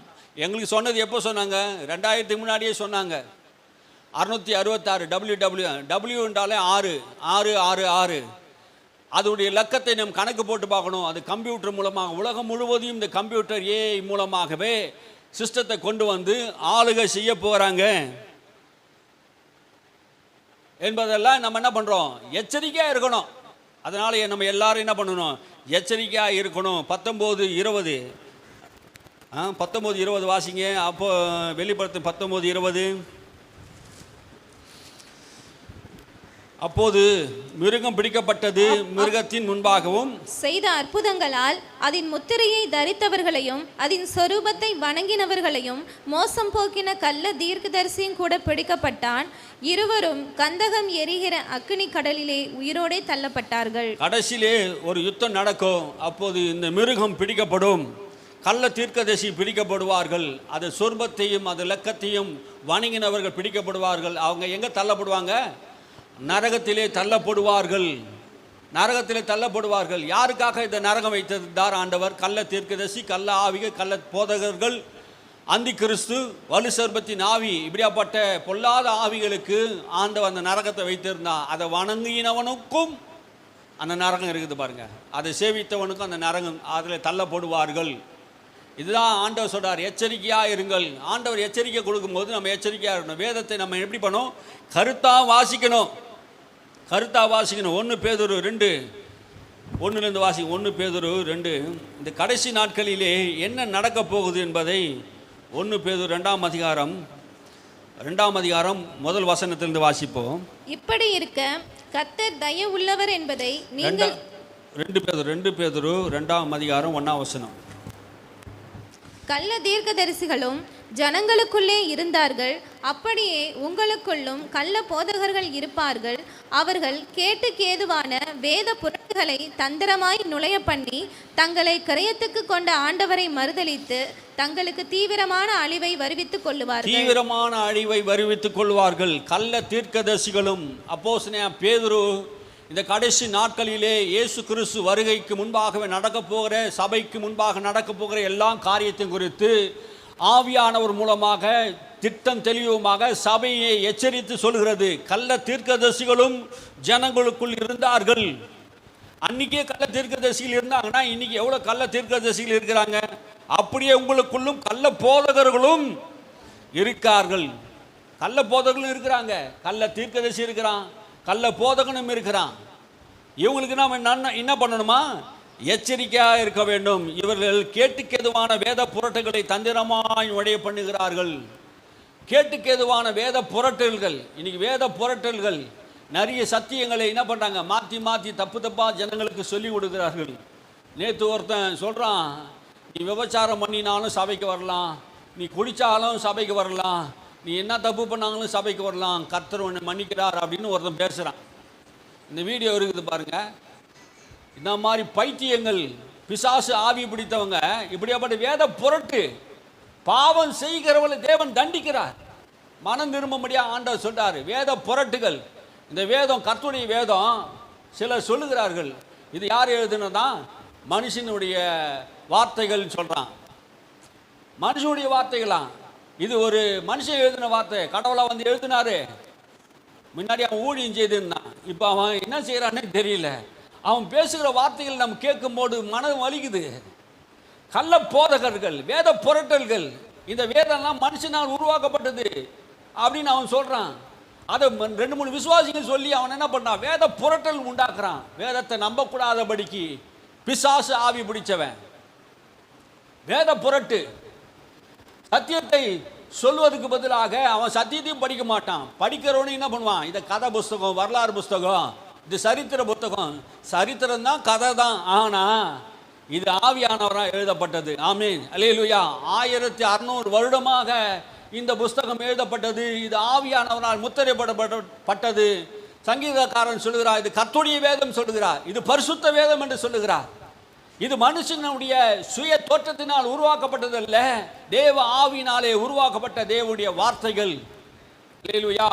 எங்களுக்கு சொன்னது எப்போ சொன்னாங்க? 2000க்கு முன்னாடியே சொன்னாங்க. 666 www என்றாலே 6 666. அதோடைய இலக்கத்தை நம்ம கணக்கு போட்டு பார்க்கணும். அது கம்ப்யூட்டர் மூலமாக உலகம் முழுவதையும் இந்த கம்ப்யூட்டர் ஏஐ மூலமாகவே சிஸ்டத்தை கொண்டு வந்து ஆளுகை செய்ய போகிறாங்க என்பதெல்லாம் நம்ம என்ன பண்ணுறோம், எச்சரிக்கையாக இருக்கணும். அதனால நம்ம எல்லாரும் என்ன பண்ணணும், எச்சரிக்கையாக இருக்கணும். 19:20 19:20 வாசிங்க. அப்போ வெளிப்படுத்தும் 19:20. அப்போது மிருகம் பிடிக்கப்பட்டது, மிருகத்தின் முன்பாகவும் செய்த அற்புதங்களால் அதன் முத்திரையை தரித்தவர்களையும் அதன் சொரூபத்தை வணங்கினவர்களையும் மோசம் போக்கின கள்ள தீர்க்கதரிசியும் கூட பிடிக்கப்பட்டான். இருவரும் கந்தகம் எரிகிற அக்கினி கடலிலே உயிரோடே தள்ளப்பட்டார்கள். கடைசியிலே ஒரு யுத்தம் நடக்கும். அப்போது இந்த மிருகம் பிடிக்கப்படும், கள்ள தீர்க்கதரிசி பிடிக்கப்படுவார்கள், அது சொர்பத்தையும் அது இலக்கத்தையும் வணங்கினவர்கள் பிடிக்கப்படுவார்கள். அவங்க எங்கே தள்ளப்படுவாங்க, நரகத்திலே தள்ளப்படுவார்கள். நரகத்திலே தள்ளப்படுவார்கள். யாருக்காக இந்த நரகம் வைத்திருந்தார் ஆண்டவர்? கள்ள தீர்க்கதரிசி, கள்ள ஆவிகள், கள்ள போதகர்கள், அந்தி கிறிஸ்து, வலு சர்பத்தின் ஆவி, இப்படியாப்பட்ட பொல்லாத ஆவிகளுக்கு ஆண்டவர் அந்த நரகத்தை வைத்திருந்தார். அதை வணங்கினவனுக்கும் அந்த நரகம் இருக்குது பாருங்க, அதை சேவித்தவனுக்கும் அந்த நரகம், அதில் தள்ளப்படுவார்கள். இதுதான் ஆண்டவர் சொல்றார், எச்சரிக்கையாக இருங்கள். ஆண்டவர் எச்சரிக்கை கொடுக்கும்போது நம்ம எச்சரிக்கையாக இருக்கணும். வேதத்தை நம்ம எப்படி பண்ணோம், கருத்தாக வாசிக்கணும். 1 பேதுரு 2 1 வாசி. 1 பேதுரு 2. இந்த கடைசி நாட்களிலே என்ன நடக்க போகுது என்பதை 1 பேதுரு 2 அதிகாரம் முதல் வசனத்திலிருந்து வாசிப்போம். இப்படி இருக்க கர்த்தர் தயவு உள்ளவர் என்பதை நீங்கள் 2 பேதுரு 2 அதிகாரம் 1 வசனம். கள்ள தீர்க்கதரிசிகளும் ஜனங்களுக்குள்ளே இருந்தார்கள், அப்படியே உங்களுக்குள்ளும் கள்ள போதகர்கள் இருப்பார்கள். அவர்கள் கேட்டுக்கேதுவான வேத புரட்டுகளை தந்திரமாய் நுழைய பண்ணி தங்களை கிரயத்துக்கு கொண்ட ஆண்டவரை மறுதலித்து தங்களுக்கு தீவிரமான அழிவை வருவித்துக் கொள்ளுவார்கள். கள்ள தீர்க்கதரிசிகளும். அப்போஸ்தலனாகிய பேதுரு இந்த கடைசி நாட்களிலே இயேசு கிறிஸ்து வருகைக்கு முன்பாகவே நடக்க போகிற, சபைக்கு முன்பாக நடக்க போகிற எல்லா காரியத்தையும் குறித்து ஆவியானவர் மூலமாக திட்டம் தெளிவுமாக சபையை எச்சரித்து சொல்கிறது. கள்ள தீர்க்கதரிசிகளும் ஜனங்களுக்குள் இருந்தார்கள். அன்னைக்கே கள்ள தீர்க்கதரிசிகள் இருந்தாங்கன்னா இன்னைக்கு எவ்வளோ கள்ள தீர்க்கதரிசிகள் இருக்கிறாங்க? அப்படியே உங்களுக்குள்ளும் கள்ள போதகர்களும் இருக்கார்கள். கள்ள போதகர்களும் இருக்கிறாங்க, கள்ள தீர்க்கதரிசி இருக்கிறான், கள்ள போதகனும் இருக்கிறான். இவங்களுக்கு நாம் என்ன பண்ணணுமா, எச்சரிக்கையாக இருக்க வேண்டும். இவர்கள் கேட்டுக்கேதுவான வேத புரட்டுகளை தந்திரமாய் நுழைய பண்ணுகிறார்கள். கேட்டுக்கேதுவான வேத புரட்டல்கள். இன்னைக்கு வேத புரட்டல்கள் நிறைய சத்தியங்களை என்ன பண்ணுறாங்க, மாற்றி தப்பாக ஜனங்களுக்கு சொல்லி கொடுக்குறார்கள். நேற்று ஒருத்தன் சொல்கிறான், நீ விபச்சாரம் பண்ணினாலும் சபைக்கு வரலாம், நீ குடித்தாலும் சபைக்கு வரலாம், நீ என்ன தப்பு பண்ணாங்களும் சபைக்கு வரலாம், கர்த்தர் ஒன்று மன்னிக்கிறார் அப்படின்னு ஒருத்தன் பேசுகிறான். இந்த வீடியோ இருக்குது பாருங்கள். இந்த மாதிரி பைத்தியங்கள், பிசாசு ஆவி பிடித்தவங்க, இப்படியாப்பட்ட வேத புரட்டு பாவம் செய்கிறவங்களை தேவன் தண்டிக்கிறார். மனம் திரும்பும்படியாக ஆண்டவர் சொல்றாரு. வேத புரட்டுகள். இந்த வேதம் கர்த்தருடைய வேதம். சிலர் சொல்லுகிறார்கள் இது யார் எழுதுனதான், மனுஷனுடைய வார்த்தைகள் சொல்றான். மனுஷனுடைய வார்த்தைகளாம். இது ஒரு மனுஷன் எழுதின வார்த்தை. கடவுளா வந்து எழுதினாரு. முன்னாடி அவன் ஊழியம் செய்திருந்தான், இப்போ அவன் என்ன செய்யறான்னு தெரியல. அவன் பேசுகிற வார்த்தைகள் நம்ம கேட்கும் போது மனம் வலிக்குது. கள்ள போதகர்கள், வேத புரட்டல்கள். இந்த வேதம்லாம் மனுஷனால் உருவாக்கப்பட்டது அப்படின்னு அவன் சொல்றான். அதை 2-3 விசுவாசிகள் சொல்லி அவன் என்ன பண்ணான், வேத புரட்டல் உண்டாக்குறான். வேதத்தை நம்பக்கூடாதபடிக்கு பிசாசு ஆவி பிடிச்சவன். வேத புரட்டு. சத்தியத்தை சொல்வதற்கு பதிலாக அவன் சத்தியத்தையும் படிக்க மாட்டான். படிக்கிறவனு என்ன பண்ணுவான், இதை கதை புஸ்தகம், வரலாறு புஸ்தகம், இது சரித்திர புத்தகம். சரித்திரம் தான், கதை தான். ஆனா இது ஆவியானவரால் எழுதப்பட்டது. ஆமீன், அல்லேலூயா. 1600 வருடமாக இந்த புஸ்தகம் எழுதப்பட்டது. இது ஆவியானவரால் முத்திரைப்படப்பட்டது. சங்கீதக்காரன் சொல்லுகிறார், இது கர்த்தருடைய வேதம் சொல்லுகிறார். இது பரிசுத்த வேதம் என்று சொல்லுகிறார். இது மனுஷனுடைய சுய தோற்றத்தினால் உருவாக்கப்பட்டதல்ல, தேவ ஆவியினாலே உருவாக்கப்பட்ட தேவனுடைய வார்த்தைகள். அல்லேலூயா.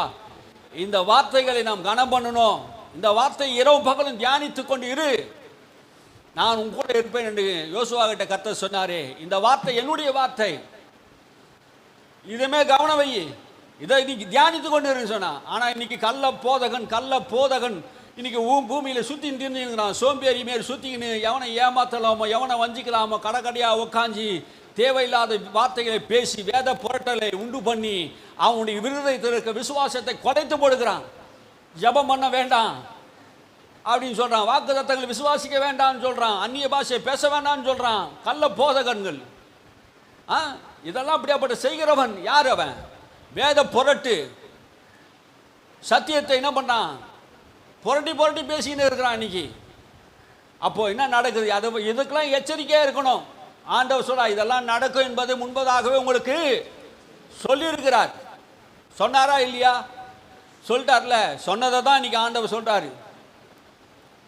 இந்த வார்த்தைகளை நாம் கனம் பண்ணணும். இந்த வார்த்தை இரவு பகலும் தியானித்துக் கொண்டு இரு, நான் உன் கூட இருப்பேன் என்று யோசுவா கிட்ட கர்த்தர் சொன்னாரே. இந்த வார்த்தை என்னுடைய வார்த்தை, இதுமே கவனம் வை, இதை இன்னைக்கு தியானித்து கொண்டு இருன்னு சொன்னா. ஆனா இன்னைக்கு கள்ள போதகன் இன்னைக்கு பூமியில் சுற்றி திரிஞ்சுக்கிறான். சோம்பேறி மாரி சுற்றிக்கின்னு எவனை ஏமாற்றலாமோ, எவனை வஞ்சிக்கலாமோ, கடைக்கடையாக உட்காந்து தேவையில்லாத வார்த்தைகளை பேசி வேத புரட்டலை உண்டு பண்ணி அவனுடைய விருதத்தில் இருக்க விசுவாசத்தை குறைத்து போடுகிறான். ஜபம் பண்ண வேண்டாம் அப்படின்னு சொல்கிறான். வாக்கு தத்தங்களை விசுவாசிக்க வேண்டாம்னு சொல்கிறான். அந்நிய பாஷை பேச வேண்டாம்னு சொல்கிறான். கள்ள போதகன்கள். இதெல்லாம் அப்படியாப்பட்ட செய்கிறவன் யார்? அவன் வேத புரட்டு சத்தியத்தை என்ன பண்ணான்? புரட்டி புரட்டி பேசிக்கின்னு இருக்கிறான் இன்னைக்கு. அப்போ என்ன நடக்குது? அது இதுக்கெல்லாம் எச்சரிக்கையாக இருக்கணும். ஆண்டவர் சொல்றா, இதெல்லாம் நடக்கும் என்பதை முன்பதாகவே உங்களுக்கு சொல்லியிருக்கிறார். சொன்னாரா இல்லையா? சொல்லிட்டார்ல. சொன்னதை தான் இன்னைக்கு ஆண்டவர் சொல்றாரு.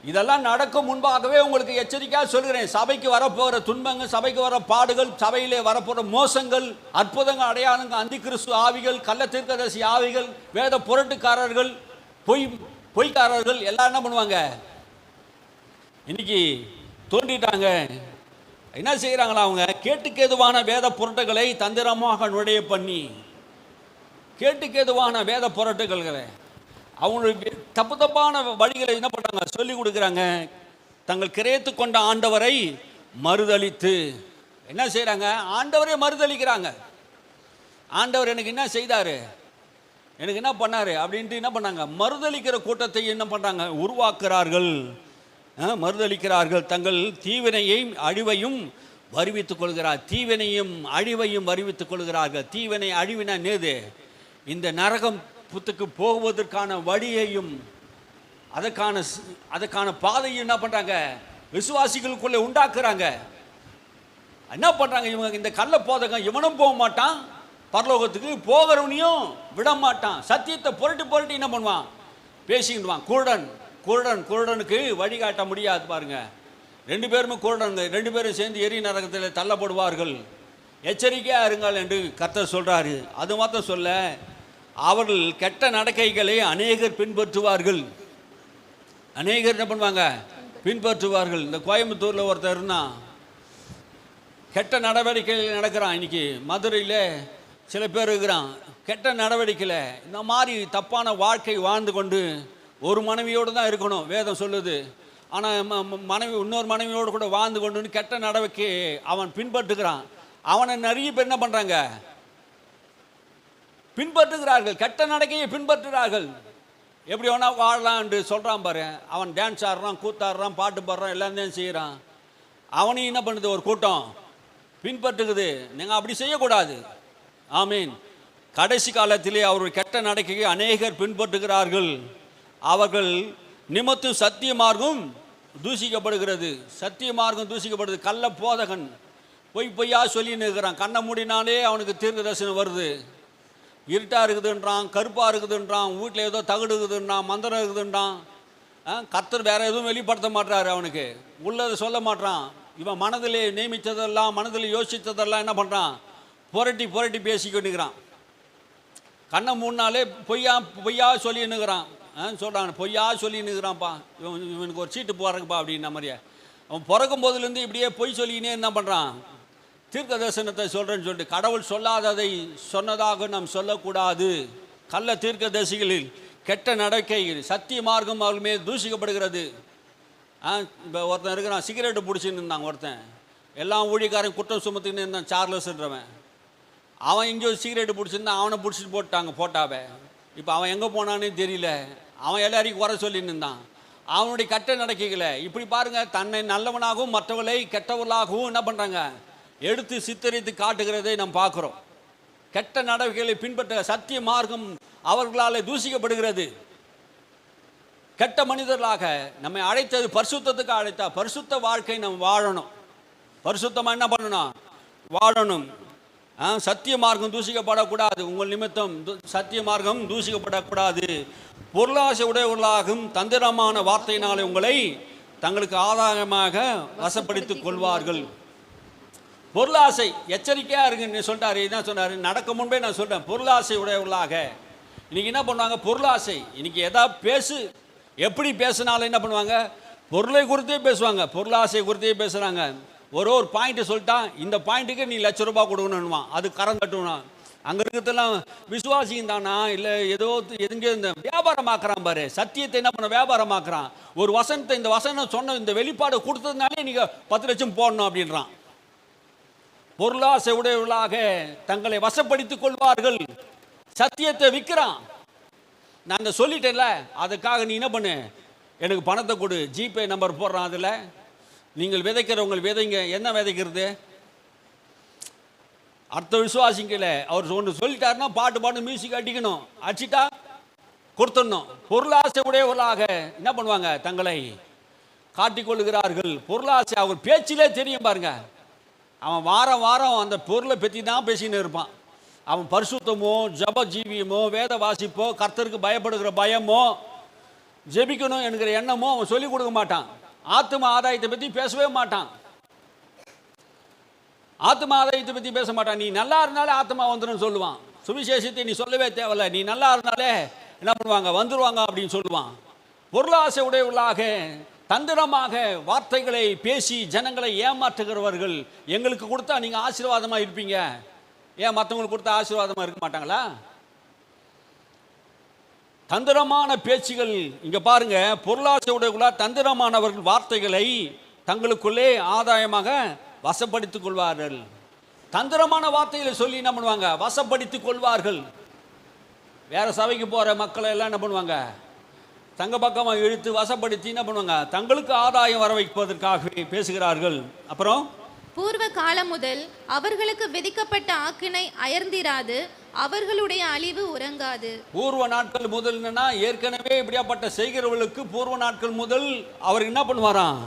இதெல்லாம் நடக்கும் முன்பாகவே உங்களுக்கு எச்சரிக்கையாக சொல்கிறேன். சபைக்கு வரப்போகிற துன்பங்கள், சபைக்கு வர பாடுகள், சபையிலே வரப்போகிற மோசங்கள், அற்புதங்கள், அடையாளங்கள், அந்தி கிறிஸ்து ஆவிகள், கள்ள தீர்க்கதரிசி ஆவிகள், வேத புரட்டுக்காரர்கள், பொய்க்காரர்கள் எல்லாம் என்ன பண்ணுவாங்க? இன்னைக்கு தோன்றிட்டாங்க. என்ன செய்கிறாங்களா? அவங்க கேட்டுக்கேதுவான வேத புரட்டுகளை தந்திரமாக நுழைய பண்ணி, கேட்டுக்கேதுவான வேத புரட்டுகளை அவங்களுடைய தப்பு தப்பான வழிகளை என்ன பண்ணுறாங்க? சொல்லி கொடுக்குறாங்க. தங்கள் கிரயத்து கொண்ட ஆண்டவரை மறுதலித்து என்ன செய்கிறாங்க? ஆண்டவரை மறுதலிக்கிறாங்க. ஆண்டவர் எனக்கு என்ன செய்தார், எனக்கு என்ன பண்ணார் அப்படின்ட்டு என்ன பண்ணாங்க? மறுதலிக்கிற கூட்டத்தை என்ன பண்ணுறாங்க? உருவாக்குறார்கள், மறுதலிக்கிறார்கள். தங்கள் தீவினையும் அழிவையும் வருவித்துக் கொள்கிறார். தீவினையும் அழிவையும் வருவித்துக் கொள்கிறார்கள். தீவினை அழிவினா நேது இந்த நரகம் புத்துக்கு போவதற்கான வழியையும் அதற்கான பாதையும் என்ன பண்ணுறாங்க? விசுவாசிகளுக்குள்ளே உண்டாக்குறாங்க. என்ன பண்ணுறாங்க? இவங்க இந்த கள்ள போதகம் இவனும் போக மாட்டான், பரலோகத்துக்கு போகிறவனையும் விட மாட்டான். சத்தியத்தை புரட்டி புரட்டி என்ன பண்ணுவான்? பேசிக்கிடுவான். குருடனுக்கு வழிகாட்ட முடியாது. பாருங்க, ரெண்டு பேருமே குருடனுங்க. ரெண்டு பேரும் சேர்ந்து எரி நரகத்தில் தள்ளப்படுவார்கள். எச்சரிக்கையாக இருங்கள் என்று கர்த்தர் சொல்கிறாரு. அது மாத்திரம் சொல்ல, அவர்கள் கெட்ட நடக்கைகளை அநேகர் பின்பற்றுவார்கள். அநேகர் என்ன பண்ணுவாங்க? பின்பற்றுவார்கள். இந்த கோயம்புத்தூரில் ஒருத்தர் இருந்தான், கெட்ட நடவடிக்கைகள் நடக்கிறான். இன்னைக்கு மதுரையில் சில பேர் இருக்கிறான், கெட்ட நடவடிக்கையில் இந்த மாதிரி தப்பான வாழ்க்கை வாழ்ந்து கொண்டு ஒரு மனைவியோடு தான் இருக்கணும் வேதம் சொல்லுது. ஆனால் இன்னொரு மனைவியோடு கூட வாழ்ந்து கொண்டு கெட்ட நடவடிக்கை அவன் பின்பற்றுகிறான். அவனை நிறைய பேர் என்ன பண்ணுறாங்க? பின்பற்றுகிறார்கள். கெட்ட நடக்கையை பின்பற்றுகிறார்கள். எப்படி வேணா வாழலாம் என்று சொல்கிறான் பாரு. அவன் டான்ஸ் ஆடுறான், கூத்தாடுறான், பாட்டு பாடுறான், எல்லாத்தையும் செய்கிறான். அவனையும் என்ன பண்ணுது? ஒரு கூட்டம் பின்பற்றுக்குது. நீங்கள் அப்படி செய்யக்கூடாது. ஆமீன். கடைசி காலத்திலே அவருடைய கெட்ட நடக்கையை அநேகர் பின்பற்றுகிறார்கள். அவர்கள் நிமித்தம் சத்திய மார்க்கம் தூசிக்கப்படுகிறது. சத்திய மார்க்கம் தூசிக்கப்படுது. கள்ள போதகன் பொய்யா சொல்லி நிற்கிறான். கண்ணை மூடினாலே அவனுக்கு தீர்க்க தரிசனம் வருது. இருட்டாக இருக்குதுன்றான், கருப்பாக இருக்குதுன்றான், வீட்டில் ஏதோ தகுடு இருக்குதுன்றான், மந்திரம் இருக்குதுன்றான். கர்த்தர் வேற எதுவும் வெளிப்படுத்த மாட்டாரு. அவனுக்கு உள்ளதை சொல்ல மாட்டான். இவன் மனதில் நியமித்ததெல்லாம், மனதில் யோசித்ததெல்லாம் என்ன பண்ணுறான்? புரட்டி புரட்டி பேசிக்கிட்டுக்கிறான். கண்ணை மூடினாலே பொய்யா சொல்லி நிற்கிறான். சொல்கிறான், பொய்யா சொல்லி நிற்கிறான்ப்பா. இவனுக்கு ஒரு சீட்டு போடுறங்கப்பா அப்படின்ன மாதிரியே. அவன் பிறக்கும் போதுலேருந்து இப்படியே பொய் சொல்லிக்கினே என்ன பண்ணுறான்? தீர்க்க தரிசனத்தை சொல்கிறேன்னு சொல்லிட்டு கடவுள் சொல்லாததை சொன்னதாக நாம் சொல்லக்கூடாது. கள்ள தீர்க்க தரிசிகளில் கெட்ட நடக்கை சத்திய மார்க்கம் அவர்கள் மேல் தூஷிக்கப்படுகிறது. இப்போ ஒருத்தன் இருக்கிறான், சிகரெட்டு பிடிச்சின்னு இருந்தாங்க. ஒருத்தன் எல்லாம் ஊழியக்காரன் குற்றம் சுமத்தின்னு இருந்தான், சார்லஸ்ன்றவன். அவன் எங்கேயோ சிகரெட்டு பிடிச்சிருந்தான், அவனை பிடிச்சிட்டு போட்டாங்க போட்டாவே. இப்போ அவன் எங்கே போனான்னு தெரியல. அவன் எல்லாரையும் குறை சொல்லின்னு இருந்தான். அவனுடைய கெட்ட நடக்கைகளை இப்படி பாருங்கள், தன்னை நல்லவனாகவும் மற்றவர்களை கெட்டவர்களாகவும் என்ன பண்ணுறாங்க? எடுத்து சித்தரித்து காட்டுகிறதை நாம் பார்க்குறோம். கெட்ட நடவடிக்கைகளை பின்பற்ற சத்திய மார்க்கம் அவர்களால் தூசிக்கப்படுகிறது. கெட்ட மனிதர்களாக நம்மை அழைத்தது பரிசுத்தத்துக்கு அழைத்தா. பரிசுத்த வாழ்க்கை நம்ம வாழணும். பரிசுத்தமாக என்ன பண்ணணும்? வாழணும். சத்திய மார்க்கம் தூசிக்கப்படக்கூடாது. உங்கள் நிமித்தம் சத்திய மார்க்கம் தூசிக்கப்படக்கூடாது. பொருளாசை உடையவர்களாகும் தந்திரமான வார்த்தையினாலே உங்களை தங்களுக்கு ஆதாயமாக வசப்படுத்திக் கொள்வார்கள். பொருளாசை எச்சரிக்கையாக இருக்குன்னு சொல்லிட்டாரு. இதான் சொன்னார். நடக்க முன்பே நான் சொல்கிறேன், பொருளாசை உடையவர்களாக. இன்றைக்கி என்ன பண்ணுவாங்க? பொருளாசை. இன்றைக்கி எதாவது எப்படி பேசினாலும் என்ன பண்ணுவாங்க? பொருளை குறித்தே பேசுவாங்க, பொருளாசை குறித்தே பேசுகிறாங்க. ஒரு பாயிண்ட்டு சொல்லிட்டான், இந்த பாயிண்ட்டுக்கு நீ ₹1,00,000 கொடுக்கணுன்னுவான். அது கரம் கட்டணும். அங்கே இருக்கிறதெல்லாம் விசுவாசியும் தானா இல்லை ஏதோ எதுங்க இந்த வியாபாரமாக்குறான் பாரு, சத்தியத்தை என்ன பண்ண வியாபாரமாக்குறான். ஒரு வசனத்தை இந்த வசனம் சொன்ன இந்த வெளிப்பாடு கொடுத்ததுனாலே நீங்கள் 10 லட்சம் போடணும் அப்படின்றான். பொருளாசை உடையவர்களாக தங்களை வசப்படுத்திக் கொள்வார்கள். சத்தியத்தை விற்கிறான். நான் சொல்லிட்டேன்ல, அதுக்காக நீ என்ன பண்ணு, எனக்கு பணத்தை கொடு, ஜிபே நம்பர் போடுறான். அதில் நீங்கள் விதைக்கிறவங்க விதைங்க. என்ன விதைக்கிறது? அடுத்த விசுவாசிக்கல. அவர் ஒன்று சொல்லிட்டாருன்னா பாட்டு மியூசிக் அடிக்கணும், அடிச்சிட்டா கொடுத்துடணும். பொருளாசை உடையவர்களாக என்ன பண்ணுவாங்க, தங்களை காட்டிக்கொள்ளுகிறார்கள். பொருளாசை அவர் பேச்சிலே தெரியும் பாருங்க. அவன் வாரம் வாரம் அந்த பொருளை பற்றி தான் பேசின்னு இருப்பான். அவன் பரிசுத்தமோ ஜப ஜீவியமோ வேத வாசிப்போ கர்த்தருக்கு பயப்படுகிற பயமோ ஜெபிக்கணும் என்கிற எண்ணமோ அவன் சொல்லிக் கொடுக்க மாட்டான். ஆத்தும ஆதாயத்தை பற்றி பேசவே மாட்டான். ஆத்மா ஆதாயத்தை பற்றி பேச மாட்டான். நீ நல்லா இருந்தாலே ஆத்மா வந்துடும் சொல்லுவான். சுவிசேஷத்தை நீ சொல்லவே தேவையில்ல, நீ நல்லா இருந்தாலே என்ன பண்ணுவாங்க, வந்துடுவாங்க அப்படின்னு சொல்லுவான். பொருளாசை உடையவர்களாக தந்திரமாக வார்த்தைகளை பேசி ஜனங்களை ஏமாற்றுகிறவர்கள். எங்களுக்கு கொடுத்தா நீங்கள் ஆசீர்வாதமாக இருப்பீங்க, ஏன் மற்றவங்களுக்கு கொடுத்தா ஆசீர்வாதமாக இருக்க மாட்டாங்களா? தந்திரமான பேச்சுகள். இங்கே பாருங்க, பொருளாசை உடையவர்களாக தந்திரமானவர்கள் வார்த்தைகளை தங்களுக்குள்ளே ஆதாயமாக வசப்படுத்திக் கொள்வார்கள். தந்திரமான வார்த்தைகளை சொல்லி என்ன பண்ணுவாங்க, வசப்படுத்திக் கொள்வார்கள். வேற சபைக்கு போகிற மக்களை எல்லாம் என்ன பண்ணுவாங்க, தங்க பக்கமாக இழுத்து வசப்படுத்தி என்ன பண்ணுவாங்க, தங்களுக்கு ஆதாயம் வர வைப்பதற்காகவே பேசுகிறார்கள். அப்புறம் பூர்வ காலம் முதல் அவர்களுக்கு விதிக்கப்பட்ட ஆக்கினை அயர்ந்திராது, அவர்களுடைய அழிவு உறங்காது. பூர்வ நாட்கள் முதல் என்னன்னா, ஏற்கனவே இப்படியாப்பட்ட செய்கிறவர்களுக்கு பூர்வ நாட்கள் முதல் அவர் என்ன பண்ணுவாராம்,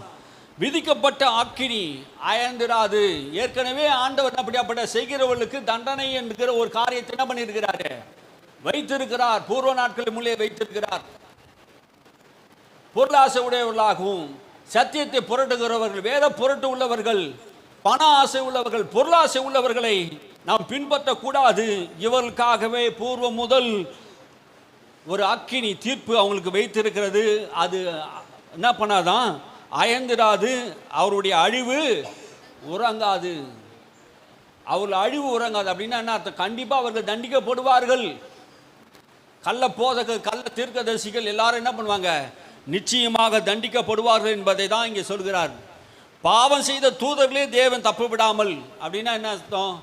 விதிக்கப்பட்ட ஆக்கினி அயர்ந்திராது. ஏற்கனவே ஆண்டவர் அப்படியாப்பட்ட செய்கிறவர்களுக்கு தண்டனை என்கிற ஒரு காரியத்தை என்ன பண்ணியிருக்கிறாரு, வைத்திருக்கிறார். பூர்வ நாட்கள் முன்னே வைத்திருக்கிறார். பொருளாசை உடையவர்களாகவும் சத்தியத்தை புரட்டுகிறவர்கள், வேத புரட்டு உள்ளவர்கள், பண ஆசை உள்ளவர்கள், பொருளாசை உள்ளவர்களை நாம் பின்பற்றக்கூடாது. இவர்களுக்காகவே பூர்வம் முதல் ஒரு அக்கினி தீர்ப்பு அவங்களுக்கு வைத்திருக்கிறது. அது என்ன பண்ணாதான், அயர்ந்திராது, அவருடைய அழிவு உறங்காது. அவர்கள் அழிவு உறங்காது அப்படின்னா என்ன அர்த்தம்? கண்டிப்பாக அவர்கள் தண்டிக்கப்படுவார்கள். கள்ள போதகர், கள்ள தீர்க்கதரிசிகள் எல்லாரும் என்ன பண்ணுவாங்க, நிச்சயமாக தண்டிக்கப்படுவார்கள் என்பதை தான் இங்கே சொல்கிறார். பாவம் செய்த தூதர்களே தேவன் தப்பு விடாமல் அப்படின்னா என்ன அர்த்தம்?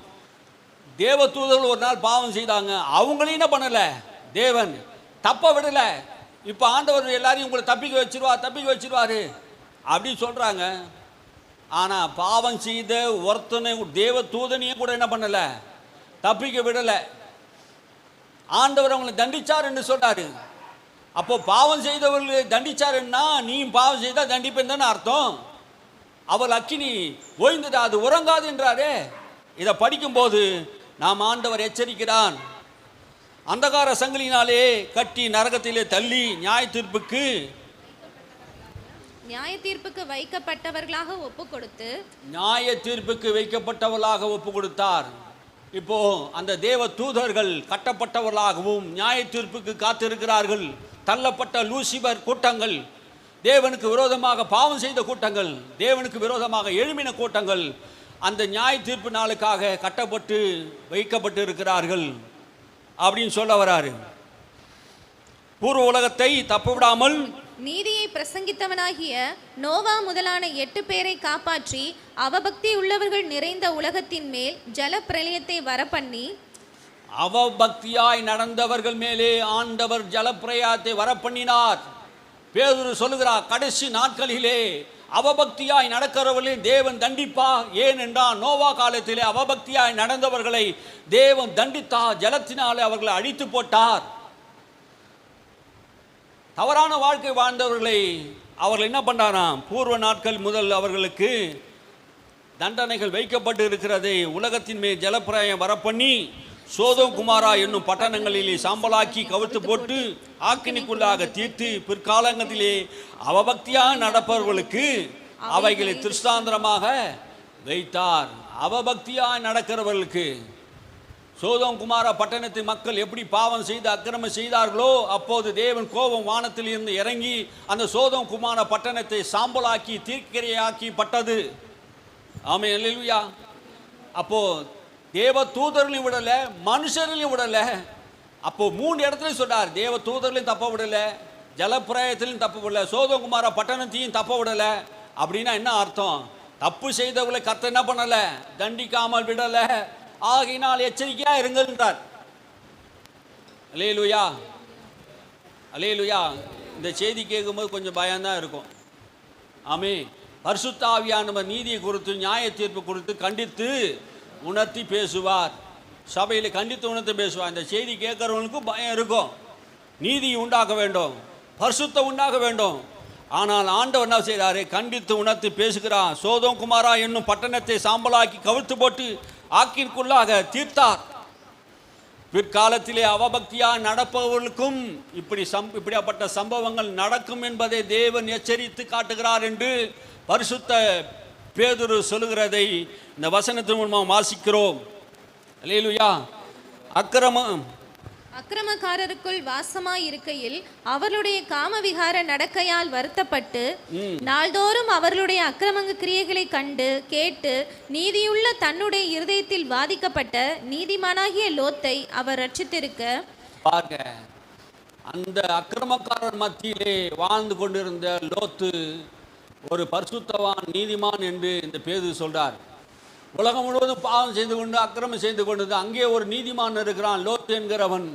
தேவ தூதர்கள் ஒரு நாள் பாவம் செய்தாங்க, அவங்களையும் என்ன பண்ணலை, தேவன் தப்ப விடலை. இப்போ ஆண்டவர் எல்லாரையும் உங்களை தப்பிக்க வச்சிருவாரு அப்படின்னு சொல்கிறாங்க. ஆனால் பாவம் செய்த ஒருத்தனை, தேவ தூதனையும் கூட என்ன பண்ணலை, தப்பிக்க விடலை. ஆண்டவர் அவங்களை தண்டிச்சார் என்று சொல்றாரு. அப்போ பாவம் செய்தவர்களை தண்டிச்சாருன்னா நீயும் பாவம் செய்தா தண்டிப்பேன் தானே அர்த்தம். அவள் அக்கினி ஓய்ந்தது, அது உறங்காது என்றாரே. இதை படிக்கும்போது நாம் ஆண்டவர் எச்சரிக்கிறான். அந்தகார சங்கிலினாலே கட்டி நரகத்திலே தள்ளி நியாய தீர்ப்புக்கு வைக்கப்பட்டவர்களாக ஒப்பு கொடுத்தார். இப்போ அந்த தேவ தூதர்கள் கட்டப்பட்டவர்களாகவும் நியாய தீர்ப்புக்கு காத்திருக்கிறார்கள். தள்ளப்பட்ட லூசிபர் கூட்டங்கள், தேவனுக்கு விரோதமாக பாவம் செய்த கூட்டங்கள், தேவனுக்கு விரோதமாக எழும்பின கூட்டங்கள் அந்த நியாய தீர்ப்பு நாளுக்காக கட்டப்பட்டு வைக்கப்பட்டு இருக்கிறார்கள் அப்படின்னு சொல்ல வராரு. பூர்வ உலகத்தை தப்ப விடாமல் நீதியை பிரசங்கித்தவனாகிய நோவா முதலான 8 பேரை காப்பாற்றி அவபக்தி உள்ளவர்கள் நிறைந்த உலகத்தின் மேல் ஜல பிரளயத்தை வரப்பண்ணி, அவபக்தியாய் நடந்தவர்கள் மேலே ஆண்டவர் ஜலப்பிரயாத்தை வரப்பண்ணினார். பேதுரு சொல்லுகிறார், கடைசி நாட்களிலே அவபக்தியாய் நடக்கிறவர்களே தேவன் தண்டிப்பா. ஏன் என்றால் நோவா காலத்திலே அவபக்தியாய் நடந்தவர்களை தேவன் தண்டித்தார், ஜலத்தினாலே அவர்களை அழித்து போட்டார். தவறான வாழ்க்கை வாழ்ந்தவர்களை அவர்கள் என்ன பண்ணாராம், பூர்வ நாட்கள் முதல் அவர்களுக்கு தண்டனைகள் வைக்கப்பட்டு இருக்கிறதை உலகத்தின் மேல் ஜலப்பிரயம் வரப்பண்ணி சோதோம் குமாரா என்னும் பட்டணங்களிலே சாம்பலாக்கி கவிழ்த்து போட்டு ஆக்கினிக்குள்ளாக தீர்த்து பிற்காலங்களிலே அவபக்தியாக நடப்பவர்களுக்கு அவைகளை திருஷ்டாந்திரமாக வைத்தார். அவபக்தியாக நடக்கிறவர்களுக்கு சோதோம் குமாரா பட்டணத்து மக்கள் எப்படி பாவம் செய்து அக்கிரமம் செய்தார்களோ அப்போது தேவன் கோபம் வானத்தில் இருந்து இறங்கி அந்த சோதோம் குமாரா பட்டணத்தை சாம்பலாக்கி தீர்க்கிரையாக்கி பட்டது. ஆமென், அல்லேலூயா. அப்போ தேவ தூதர்களையும் விடல, மனுஷர்களையும் விடல. அப்போ 3 இடத்துலையும் சொன்னார், தேவ தூதர்களையும் தப்ப விடல, ஜலப்பிரயத்திலையும் தப்ப விடல, சோதோம் குமார பட்டணத்தையும் தப்ப விடல. அப்படின்னா என்ன அர்த்தம்? தப்பு செய்தவர்களை கர்த்தர் என்ன பண்ணல? தண்டிக்காமல் விடல. ஆகையினால் எச்சரிக்கையா இருங்கன்றார். அல்லேலூயா, அல்லேலூயா. இந்த செய்தி கேட்கும்போது கொஞ்சம் பயம்தான் இருக்கும். ஆமே. பரிசுத்த ஆவியானவர் நீதியை குறித்து, நியாய தீர்ப்பு குறித்து கண்டித்து உணர்த்தி பேசுவார். சபையில் கண்டித்து உணர்த்தி பேசுவார். இந்த செய்தி கேட்கறவங்களுக்கும் பயம் இருக்கும். நீதி உண்டாக வேண்டும், பரிசுத்தம் உண்டாக வேண்டும். ஆனால் ஆண்டவர் என்ன செய்கிறாரு? கண்டித்து உணர்த்தி பேசுகிறார். சோதோம் குமாரா என்னும் பட்டணத்தை சாம்பலாக்கி கவிழ்த்து போட்டு ஆக்கிற்குள்ளாக தீர்த்தார். பிற்காலத்திலே அவபக்தியா நடப்பவர்களுக்கும் இப்படிப்பட்ட சம்பவங்கள் நடக்கும் என்பதை தேவன் எச்சரித்து காட்டுகிறார் என்று பரிசுத்த பேதுரு சொல்லுகிறதை இந்த வசனத்தின் மூலமாக வாசிக்கிறோம். அல்லேலூயா. அக்கிரமக்காரருக்குள் வாசமாய் இருக்கையில் அவர்களுடைய காமவிகார நடக்கையால் வருத்தப்பட்டு நாள்தோறும் அவர்களுடைய அக்கிரம கிரியைகளை கண்டு கேட்டு நீதியுள்ள தன்னுடைய இருதயத்தில் வாதிக்கப்பட்ட நீதிமானாகிய லோத்தை அவர் ரட்சித்திருக்க, பாருங்க, அந்த அக்கிரமக்காரர் மத்தியிலே வாழ்ந்து கொண்டிருந்த லோத்து ஒரு பரிசுத்தவான், நீதிமான் என்று இந்த பேதுரு சொல்றார். உலகம் முழுவதும் பாவம் செய்து கொண்டு அக்கிரமம் செய்து கொண்டது. அங்கே ஒரு நீதிமான் இருக்கிறான், லோத்து என்கிறவன்.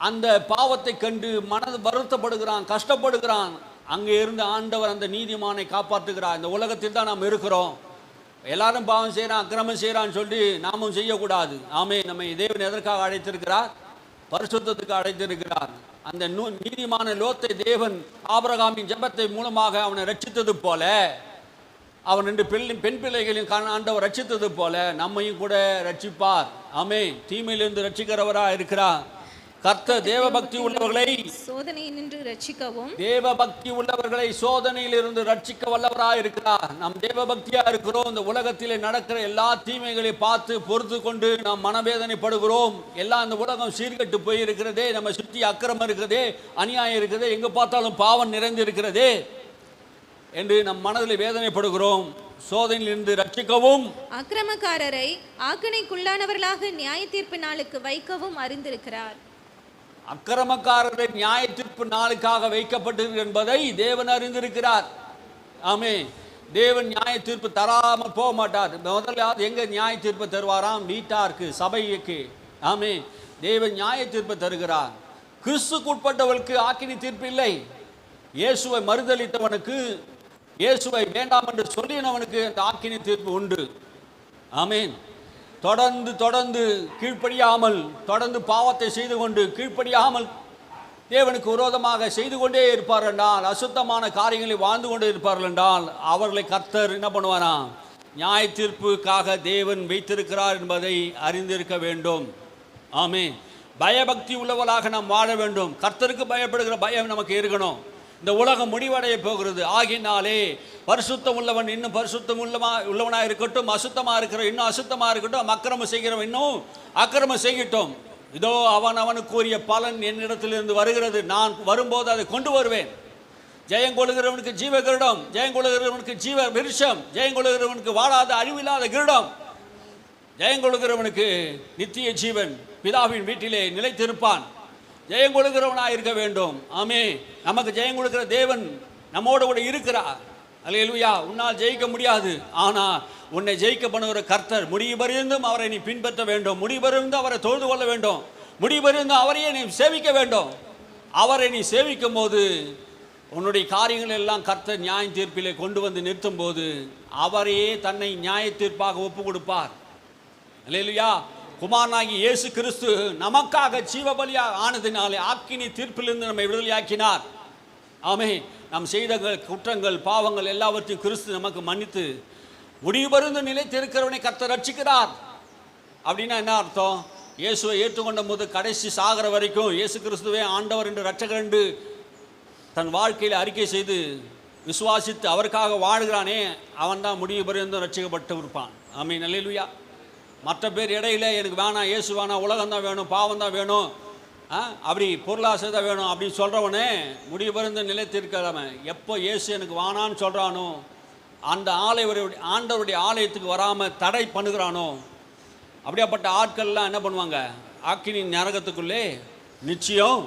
அந்த பாவத்தை கண்டு மனது வருத்தப்படுகிறான், கஷ்டப்படுகிறான். அங்கே இருந்து ஆண்டவர் அந்த நீதிமானை காப்பாற்றுகிறார். இந்த உலகத்தில் தான் நாம் இருக்கிறோம். எல்லாரும் பாவம் செய்கிறான், அக்கிரமம் செய்கிறான்னு சொல்லி நாமும் செய்யக்கூடாது. ஆமே. நம்மை தேவன் எதற்காக அழைத்திருக்கிறார்? பரிசுத்தத்துக்கு அழைத்திருக்கிறார். அந்த நீதிமான லோத்தை தேவன் ஆபிரகாமின் ஜெபத்தை மூலமாக அவனை ரட்சித்தது போல, அவன் 2 பெண் பிள்ளைகளையும் ஆண்டவர் ரட்சித்தது போல நம்மையும் கூட ரட்சிப்பார். ஆமே. தீமையிலிருந்து ரட்சிக்கிறவராக இருக்கிறார் கர்த்தர். தேவபக்தி உள்ளவர்களை சோதனையினின்று ரட்சிக்கவும், தேவபக்தி உள்ளவர்களை சோதனையிலிருந்து ரட்சிக்க வல்லவராக இருக்கிறார். நாம் தேவபக்தியா இருக்கிறோம். இந்த உலகத்திலே நடக்கிற எல்லா தீமைகளை பார்த்து பொறுத்து கொண்டு நாம் மனவேதனைப்படுகிறோம். எல்லாம் இந்த உலகம் சீர்கட்டு போய் இருக்கிறதே, நம்ம சுற்றி அக்கிரமம் இருக்கிறதே, அநியாயம் இருக்கிறதே, எங்க பார்த்தாலும் பாவம் நிறைந்து இருக்கிறதே என்று நம் மனதில் வேதனைப்படுகிறோம். சோதனையிலிருந்து ரட்சிக்கவும், அக்கிரமக்காரரை ஆக்கினைக்குள்ளானவர்களாக நியாய தீர்ப்பு நாளுக்கு வைக்கவும் அறிந்திருக்கிறார். அக்கிரமக்காரரை நியாய தீர்ப்பு நாளுக்காக வைக்கப்பட்டது என்பதை தேவன் அறிந்திருக்கிறார். ஆமே. தேவன் நியாய தீர்ப்பு தராமல் போக மாட்டார். முதல்ல எங்க நியாய தீர்ப்பு தருவாராம்? வீட்டாருக்கு, சபைக்கு. ஆமே. தேவன் நியாய தீர்ப்பு தருகிறார். கிறிஸ்துக்கு உட்பட்டவர்களுக்கு ஆக்கினி தீர்ப்பு இல்லை. இயேசுவை மறுதலித்தவனுக்கு, இயேசுவை வேண்டாம் என்று சொல்லினவனுக்கு அந்த ஆக்கினி தீர்ப்பு உண்டு. ஆமேன். தொடர்ந்து கீழ்ப்படியாமல், தொடர்ந்து பாவத்தை செய்து கொண்டு கீழ்ப்படியாமல் தேவனுக்கு விரோதமாக செய்து கொண்டே இருப்பார்கள் என்றால், அசுத்தமான காரியங்களை வாழ்ந்து கொண்டே இருப்பார்கள் என்றால், அவர்களை கர்த்தர் என்ன பண்ணுவாராம்? நியாய தீர்ப்புக்காக தேவன் வைத்திருக்கிறார் என்பதை அறிந்திருக்க வேண்டும். ஆமென். பயபக்தி உள்ளவர்களாக நாம் வாழ வேண்டும். கர்த்தருக்கு பயப்படுகிற பயம் நமக்கு இருக்கணும். இந்த உலகம் முடிவடைய போகிறது. ஆகினாலே பரிசுத்தம் உள்ளவன் இன்னும் பரிசுத்தம் உள்ளவனாக இருக்கட்டும், அசுத்தமாக இருக்கிற இன்னும் அசுத்தமாக இருக்கட்டும், அக்கிரமம் செய்கிறவன் இன்னும் அக்கிரமம் செய்யட்டும். இதோ அவனுக்குரிய பலன் என்னிடத்திலிருந்து வருகிறது, நான் வரும்போது அதை கொண்டு வருவேன். ஜெயங்கொள்கிறவனுக்கு ஜீவ கிரீடம், ஜெயங்கொள்கிறவனுக்கு ஜீவ விருஷம், ஜெயங்கொள்கிறவனுக்கு வாழாத அழிவில்லாத கிரீடம், ஜெயங்கொள்கிறவனுக்கு நித்திய ஜீவன் பிதாவின் வீட்டிலே நிலைத்திருப்பான். ஜெயங்கொள்கிறவனாக இருக்க வேண்டும். ஆமே. நமக்கு ஜெயம் கொடுக்கிற தேவன் நம்மோடு கூட இருக்கிறார். அல்லேலூயா. உன்னால் ஜெயிக்க முடியாது, ஆனால் உன்னை ஜெயிக்க பண்ணுகிற கர்த்தர். முடிவறிந்தும் அவரை நீ பின்பற்ற வேண்டும், முடிவறிந்து அவரை தொழுது கொள்ள வேண்டும், முடிவறிந்து அவரையே நீ சேவிக்க வேண்டும். அவரை நீ சேவிக்கும் போது உன்னுடைய காரியங்கள் எல்லாம் கர்த்தர் நியாய தீர்ப்பிலே கொண்டு வந்து நிறுத்தும் போது அவரையே தன்னை நியாய தீர்ப்பாக ஒப்பு கொடுப்பார். அல்லேலூயா. குமாரனாகி இயேசு கிறிஸ்து நமக்காக ஜீவபலியாக ஆனதினாலே ஆக்கினி தீர்ப்பிலிருந்து நம்மை விடுதலையாக்கினார். ஆமே. நாம் செய்த குற்றங்கள், பாவங்கள் எல்லாவற்றையும் கிறிஸ்து நமக்கு மன்னித்து முடிவருந்து நிலைத்திருக்கிறவனை கர்த்தர் ரட்சிக்கிறார். அப்படின்னா என்ன அர்த்தம்? இயேசுவை ஏற்றுக்கொண்ட போது கடைசி சாகிற வரைக்கும் இயேசு கிறிஸ்துவே ஆண்டவர் என்று ரட்சகர் என்று தன் வாழ்க்கையில் அறிக்கை செய்து விசுவாசித்து அவருக்காக வாழ்கிறானே, அவன் தான் முடிவருந்து ரட்சிக்கப்பட்டு இருப்பான். ஆமென். அல்லேலூயா. மற்ற பேர் இடையில எனக்கு வேணாம், இயேசு வேணாம், உலகம் தான் வேணும், பாவம் தான் வேணும், அப்படி பொருளாசை தான் வேணும் அப்படின்னு சொல்கிறவனே முடிவருந்து நிலைத்திருக்கிறவன். எப்போ இயேசு எனக்கு வானான்னு சொல்கிறானோ, அந்த ஆண்டவருடைய ஆலயத்துக்கு வராமல் தடை பண்ணுகிறானோ, அப்படியாப்பட்ட ஆட்கள்லாம் என்ன பண்ணுவாங்க? அக்கினி நரகத்துக்குள்ளே நிச்சயம்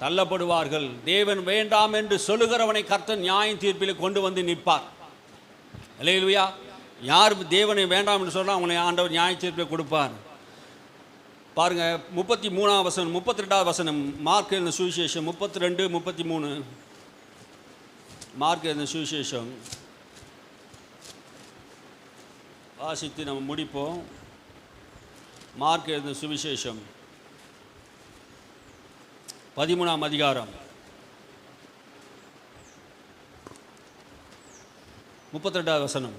தள்ளப்படுவார்கள். தேவன் வேண்டாம் என்று சொல்லுகிறவனை கர்த்தர் நியாய தீர்ப்பில் கொண்டு வந்து நிற்பார். அல்லேலூயா. யார் தேவனை வேண்டாம் என்று சொல்ல அவங்களை ஆண்டவர் நியாய தீர்ப்பில் கொடுப்பார். பாருங்க 33ஆம் வசனம் 32ஆம் வசனம் மார்க் எழுதின சுவிசேஷம் 32 33. மார்க் எழுதின சுவிசேஷம் வாசித்து நம்ம முடிப்போம். மார்க் எழுதின சுவிசேஷம் 13ஆம் அதிகாரம் 32ஆம் வசனம்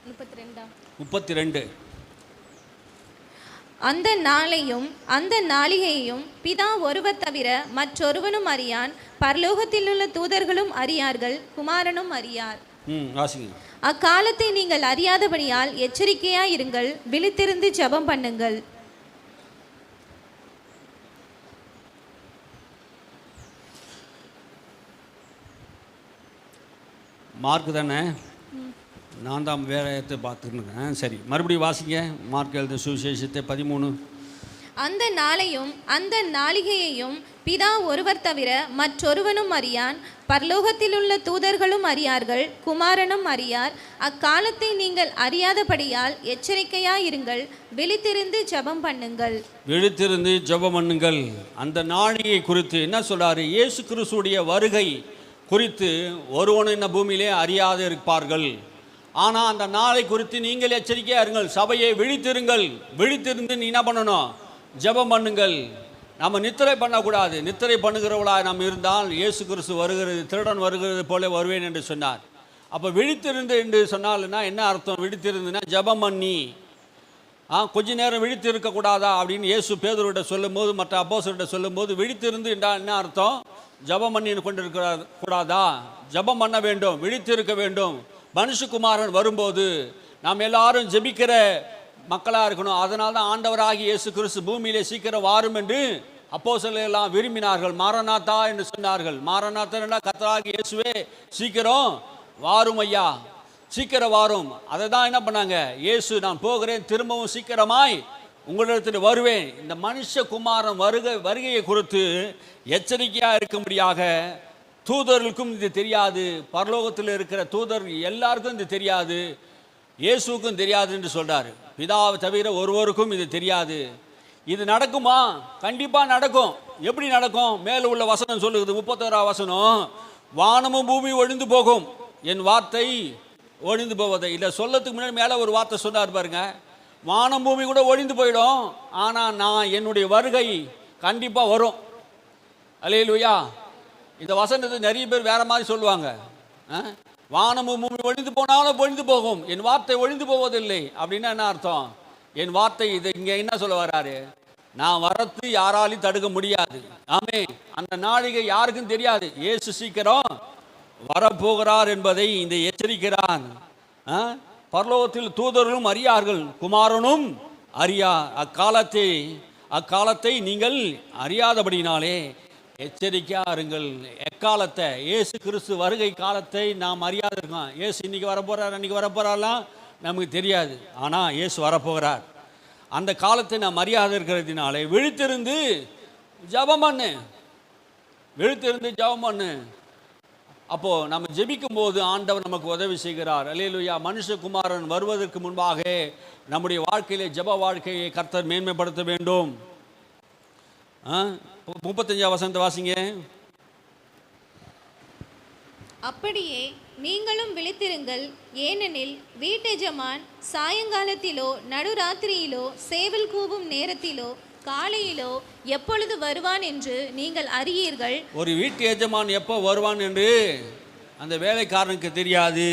32. அந்த நாளையும் அந்த நாளிகையையும் பிதா ஒருவர் தவிர மற்றொருவனும் அறியான், பரலோகத்தில் உள்ள தூதர்களும் அறியார்கள், குமாரனும் அறியார். அக்காலத்தை நீங்கள் அறியாதபடியால் எச்சரிக்கையாயிருங்கள், விழித்திருந்து ஜெபம் பண்ணுங்கள். மார்க் தானே? நான் தான் வேற இடத்தை பார்த்துருக்கேன். சரி, மறுபடியும் வாசிங்க. மார்க் எழுதின சுவிசேஷத்தை 13. அந்த நாளையும் அந்த நாளிகையையும் பிதா ஒருவர் தவிர மற்றொருவனும் அறியான், பரலோகத்தில் உள்ள தூதர்களும் அறியார்கள், குமாரனும் அறியார். அக்காலத்தை நீங்கள் அறியாதபடியால் எச்சரிக்கையாயிருங்கள், விழித்திருந்து ஜெபம் பண்ணுங்கள். விழித்திருந்து ஜெபம் பண்ணுங்கள். அந்த நாளிகை குறித்து என்ன சொல்றாரு? இயேசு கிறிஸ்துடைய வருகை குறித்து ஒருவனும் இந்த பூமியிலே அறியாது இருப்பார்கள். ஆனால் அந்த நாளை குறித்து நீங்கள் எச்சரிக்கையாக இருங்கள். சபையை விழித்திருங்கள். விழித்திருந்து நீ என்ன பண்ணணும்? ஜெபம் பண்ணுங்கள். நம்ம நித்திரை பண்ணக்கூடாது. நித்திரை பண்ணுகிறவளாக நாம் இருந்தால் இயேசு கிறிஸ்து வருகிறது, திருடன் வருகிறது போல வருவேன் என்று சொன்னார். அப்போ விழித்திருந்து என்று சொன்னால்னா என்ன அர்த்தம்? விழித்திருந்துன்னா ஜெபம் பண்ணி கொஞ்ச நேரம் விழித்து இருக்கக்கூடாதா அப்படின்னு இயேசு பேதுருவிட்ட சொல்லும்போது, மற்ற அப்போஸ்தலர்கிட்ட சொல்லும்போது, விழித்திருந்து என்றால் என்ன அர்த்தம்? ஜெபம் பண்ணி கொண்டிருக்கிறார் கூடாதா? ஜெபம் பண்ண வேண்டும், விழித்து இருக்க வேண்டும். மனுஷகுமாரன் வரும்போது நாம் எல்லாரும் ஜெபிக்கிற மக்களாக இருக்கணும். அதனால தான் ஆண்டவராகி இயேசு கிறிஸ்து பூமியிலே சீக்கிரம் வாரும் என்று அப்போஸ்தலர்கள் எல்லாம் விரும்பினார்கள். மாரநாத்தா என்று சொன்னார்கள். மாரநாத்தா கர்த்தராகிய இயேசுவே சீக்கிரம் வாரும் ஐயா, சீக்கிரம் வாரும். அதை தான் என்ன பண்ணாங்க? இயேசு நான் போகிறேன், திரும்பவும் சீக்கிரமாய் உங்களிடத்தில் வருவேன். இந்த மனுஷகுமாரன் வருகையை குறித்து எச்சரிக்கையாக இருக்கும்படியாக தூதர்களுக்கும் இது தெரியாது, பரலோகத்தில் இருக்கிற தூதர் எல்லாருக்கும் இது தெரியாது, இயேசுக்கும் தெரியாது என்று சொல்றாரு. பிதாவை தவிர ஒருவருக்கும் இது தெரியாது. இது நடக்குமா? கண்டிப்பாக நடக்கும். எப்படி நடக்கும்? மேலே உள்ள வசனம் சொல்லுகிறது, 31ஆம் வசனம், வானமும் பூமி ஒழிந்து போகும், என் வார்த்தை ஒழிந்து போவதை. இதை சொல்லத்துக்கு முன்னாடி மேலே ஒரு வார்த்தை சொன்னார் பாருங்க. வானம் பூமி கூட ஒழிந்து போயிடும், ஆனால் நான் என்னுடைய வருகை கண்டிப்பாக வரும். அல்லேலூயா. இந்த வசனத்தை நிறைய பேர் வேற மாதிரி சொல்லுவாங்க. வானமும் பூமி ஒழிந்து போனாலும் ஒழிந்து போகும், என் வார்த்தை ஒழிந்து போவதில்லை அப்படின்னா என்ன அர்த்தம்? என் வார்த்தை இது இங்கே என்ன சொல்ல வராரு? நான் வரத்து யாராலையும் தடுக்க முடியாது. ஆமே, அந்த நாளிகை யாருக்கும் தெரியாது. இயேசு சீக்கிரம் வரப்போகிறார் என்பதை இந்த எச்சரிக்கிறார். பரலோகத்தில் தூதர்களும் அறியார்கள், குமாரனும் அறியார். அக்காலத்தை நீங்கள் அறியாதபடினாலே எச்சரிக்கையாக இருங்கள். எக்காலத்தை, இயேசு கிறிஸ்து வருகை காலத்தை நாம் அறியாது இருக்கோம். இயேசு இன்னைக்கு வரப்போகிறார், அன்றைக்கி வரப்போகிறாலாம் நமக்கு தெரியாது. ஆனால் இயேசு வரப்போகிறார். அந்த காலத்தை நாம் அறியாது இருக்கிறதுனாலே விழித்திருந்து ஜெபம் பண்ணு, விழித்திருந்து ஜெபம் பண்ணு. அப்போது நம்ம ஜெபிக்கும் போது ஆண்டவர் நமக்கு உதவி செய்கிறார். அல்லேலூயா. மனுஷகுமாரன் வருவதற்கு முன்பாக நம்முடைய வாழ்க்கையிலே ஜெப வாழ்க்கையை கர்த்தர் மேன்மைப்படுத்த வேண்டும். 35ஆம் வசனத்தை வாசிங்க. அப்படியே நீங்களும் விழித்திருங்கள், ஏனெனில் வீட்டெஜமான் சாயங்காலத்திலோ நடுராத்திரியிலோ சேவல் கூவும் நேரத்திலோ காலையிலோ எப்பொழுது வருவான் என்று நீங்கள் அறியீர்கள். ஒரு வீட்டு எஜமான் எப்போ வருவான் என்று அந்த வேலைக்காரனுக்கு தெரியாது.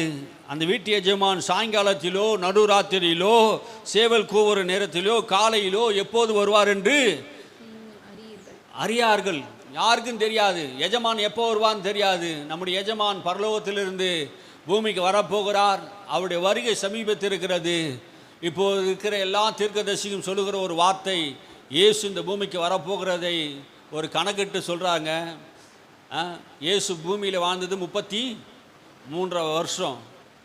அந்த வீட்டு எஜமான் சாயங்காலத்திலோ நடுராத்திரியிலோ சேவல் கூவுற நேரத்திலோ காலையிலோ எப்போது வருவார் என்று அறியார்கள். யாருக்கும் தெரியாது. எஜமான் எப்போ வருவான்னு தெரியாது. நம்முடைய எஜமான் பரலோகத்திலிருந்து பூமிக்கு வரப்போகிறார். அவருடைய வருகை சமீபத்திருக்கிறது. இப்போது இருக்கிற எல்லா தீர்க்கதரிசியும் சொல்லுகிற ஒரு வார்த்தை, இயேசு இந்த பூமிக்கு வரப்போகிறதை ஒரு கணக்கிட்டு சொல்கிறாங்க. இயேசு பூமியில் வாழ்ந்தது 33 வருஷம்.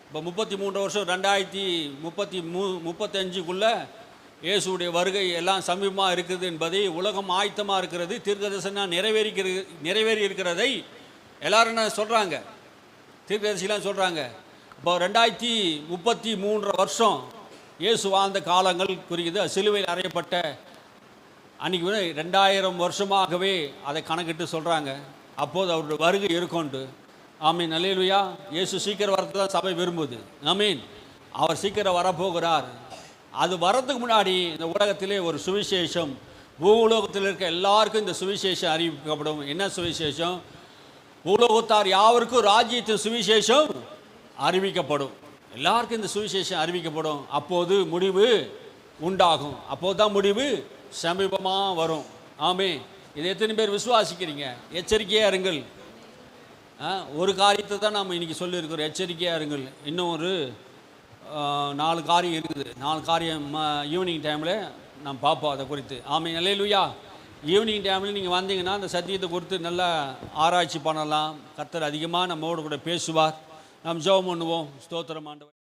இப்போ 33 வருஷம் 2035 இயேசுடைய வருகை எல்லாம் சமீபமாக இருக்குது என்பதை உலகம் ஆயத்தமாக இருக்கிறது, தீர்க்கதரிசனம் நிறைவேறி இருக்கிறதை எல்லாரும் என்ன சொல்கிறாங்க, தீர்க்கதரிசிலாம் சொல்கிறாங்க. இப்போ 2033 வருஷம் இயேசு வாழ்ந்த காலங்கள் குறிக்குது. சிலுவையில் அறையப்பட்ட அன்றைக்கி 2000 வருஷமாகவே அதை கணக்கிட்டு சொல்கிறாங்க. அப்போது அவருடைய வருகை இருக்கும்ண்டு. ஆமீன், அல்லேலூயா. இயேசு சீக்கிரம் வரது தான் சபை விரும்புது. ஆமீன். அவர் சீக்கிரம் வரப்போகிறார். அது வரதுக்கு முன்னாடி இந்த உலகத்திலே ஒரு சுவிசேஷம், பூலோகத்தில் இருக்க எல்லாருக்கும் இந்த சுவிசேஷம் அறிவிக்கப்படும். என்ன சுவிசேஷம்? பூலோகத்தார் யாவருக்கும் ராஜ்யத்தின் சுவிசேஷம் அறிவிக்கப்படும். எல்லாருக்கும் இந்த சுவிசேஷம் அறிவிக்கப்படும். அப்போது முடிவு உண்டாகும். அப்போது தான் முடிவு சமீபமாக வரும். ஆமே. இதை எத்தனை பேர் விசுவாசிக்கிறீங்க? எச்சரிக்கையாக இருங்கள். ஒரு காரியத்தை தான் நம்ம இன்றைக்கி சொல்லியிருக்கிறோம், எச்சரிக்கையாக இருங்கள். இன்னும் ஒரு 4 காரியம் இருக்குது. 4 காரியம் ஈவினிங் டைமில் நாம் பார்ப்போம் அதை குறித்து. ஆமே, அல்லேலூயா. ஈவினிங் டைமில் நீங்கள் வந்தீங்கன்னா அந்த சத்தியத்தை குறித்து நல்லா ஆராய்ச்சி பண்ணலாம். கர்த்தர் அதிகமாக நம்மோடு கூட பேசுவார். நாம் ஜெபம் பண்ணுவோம். ஸ்தோத்திரம் ஆண்டவரே.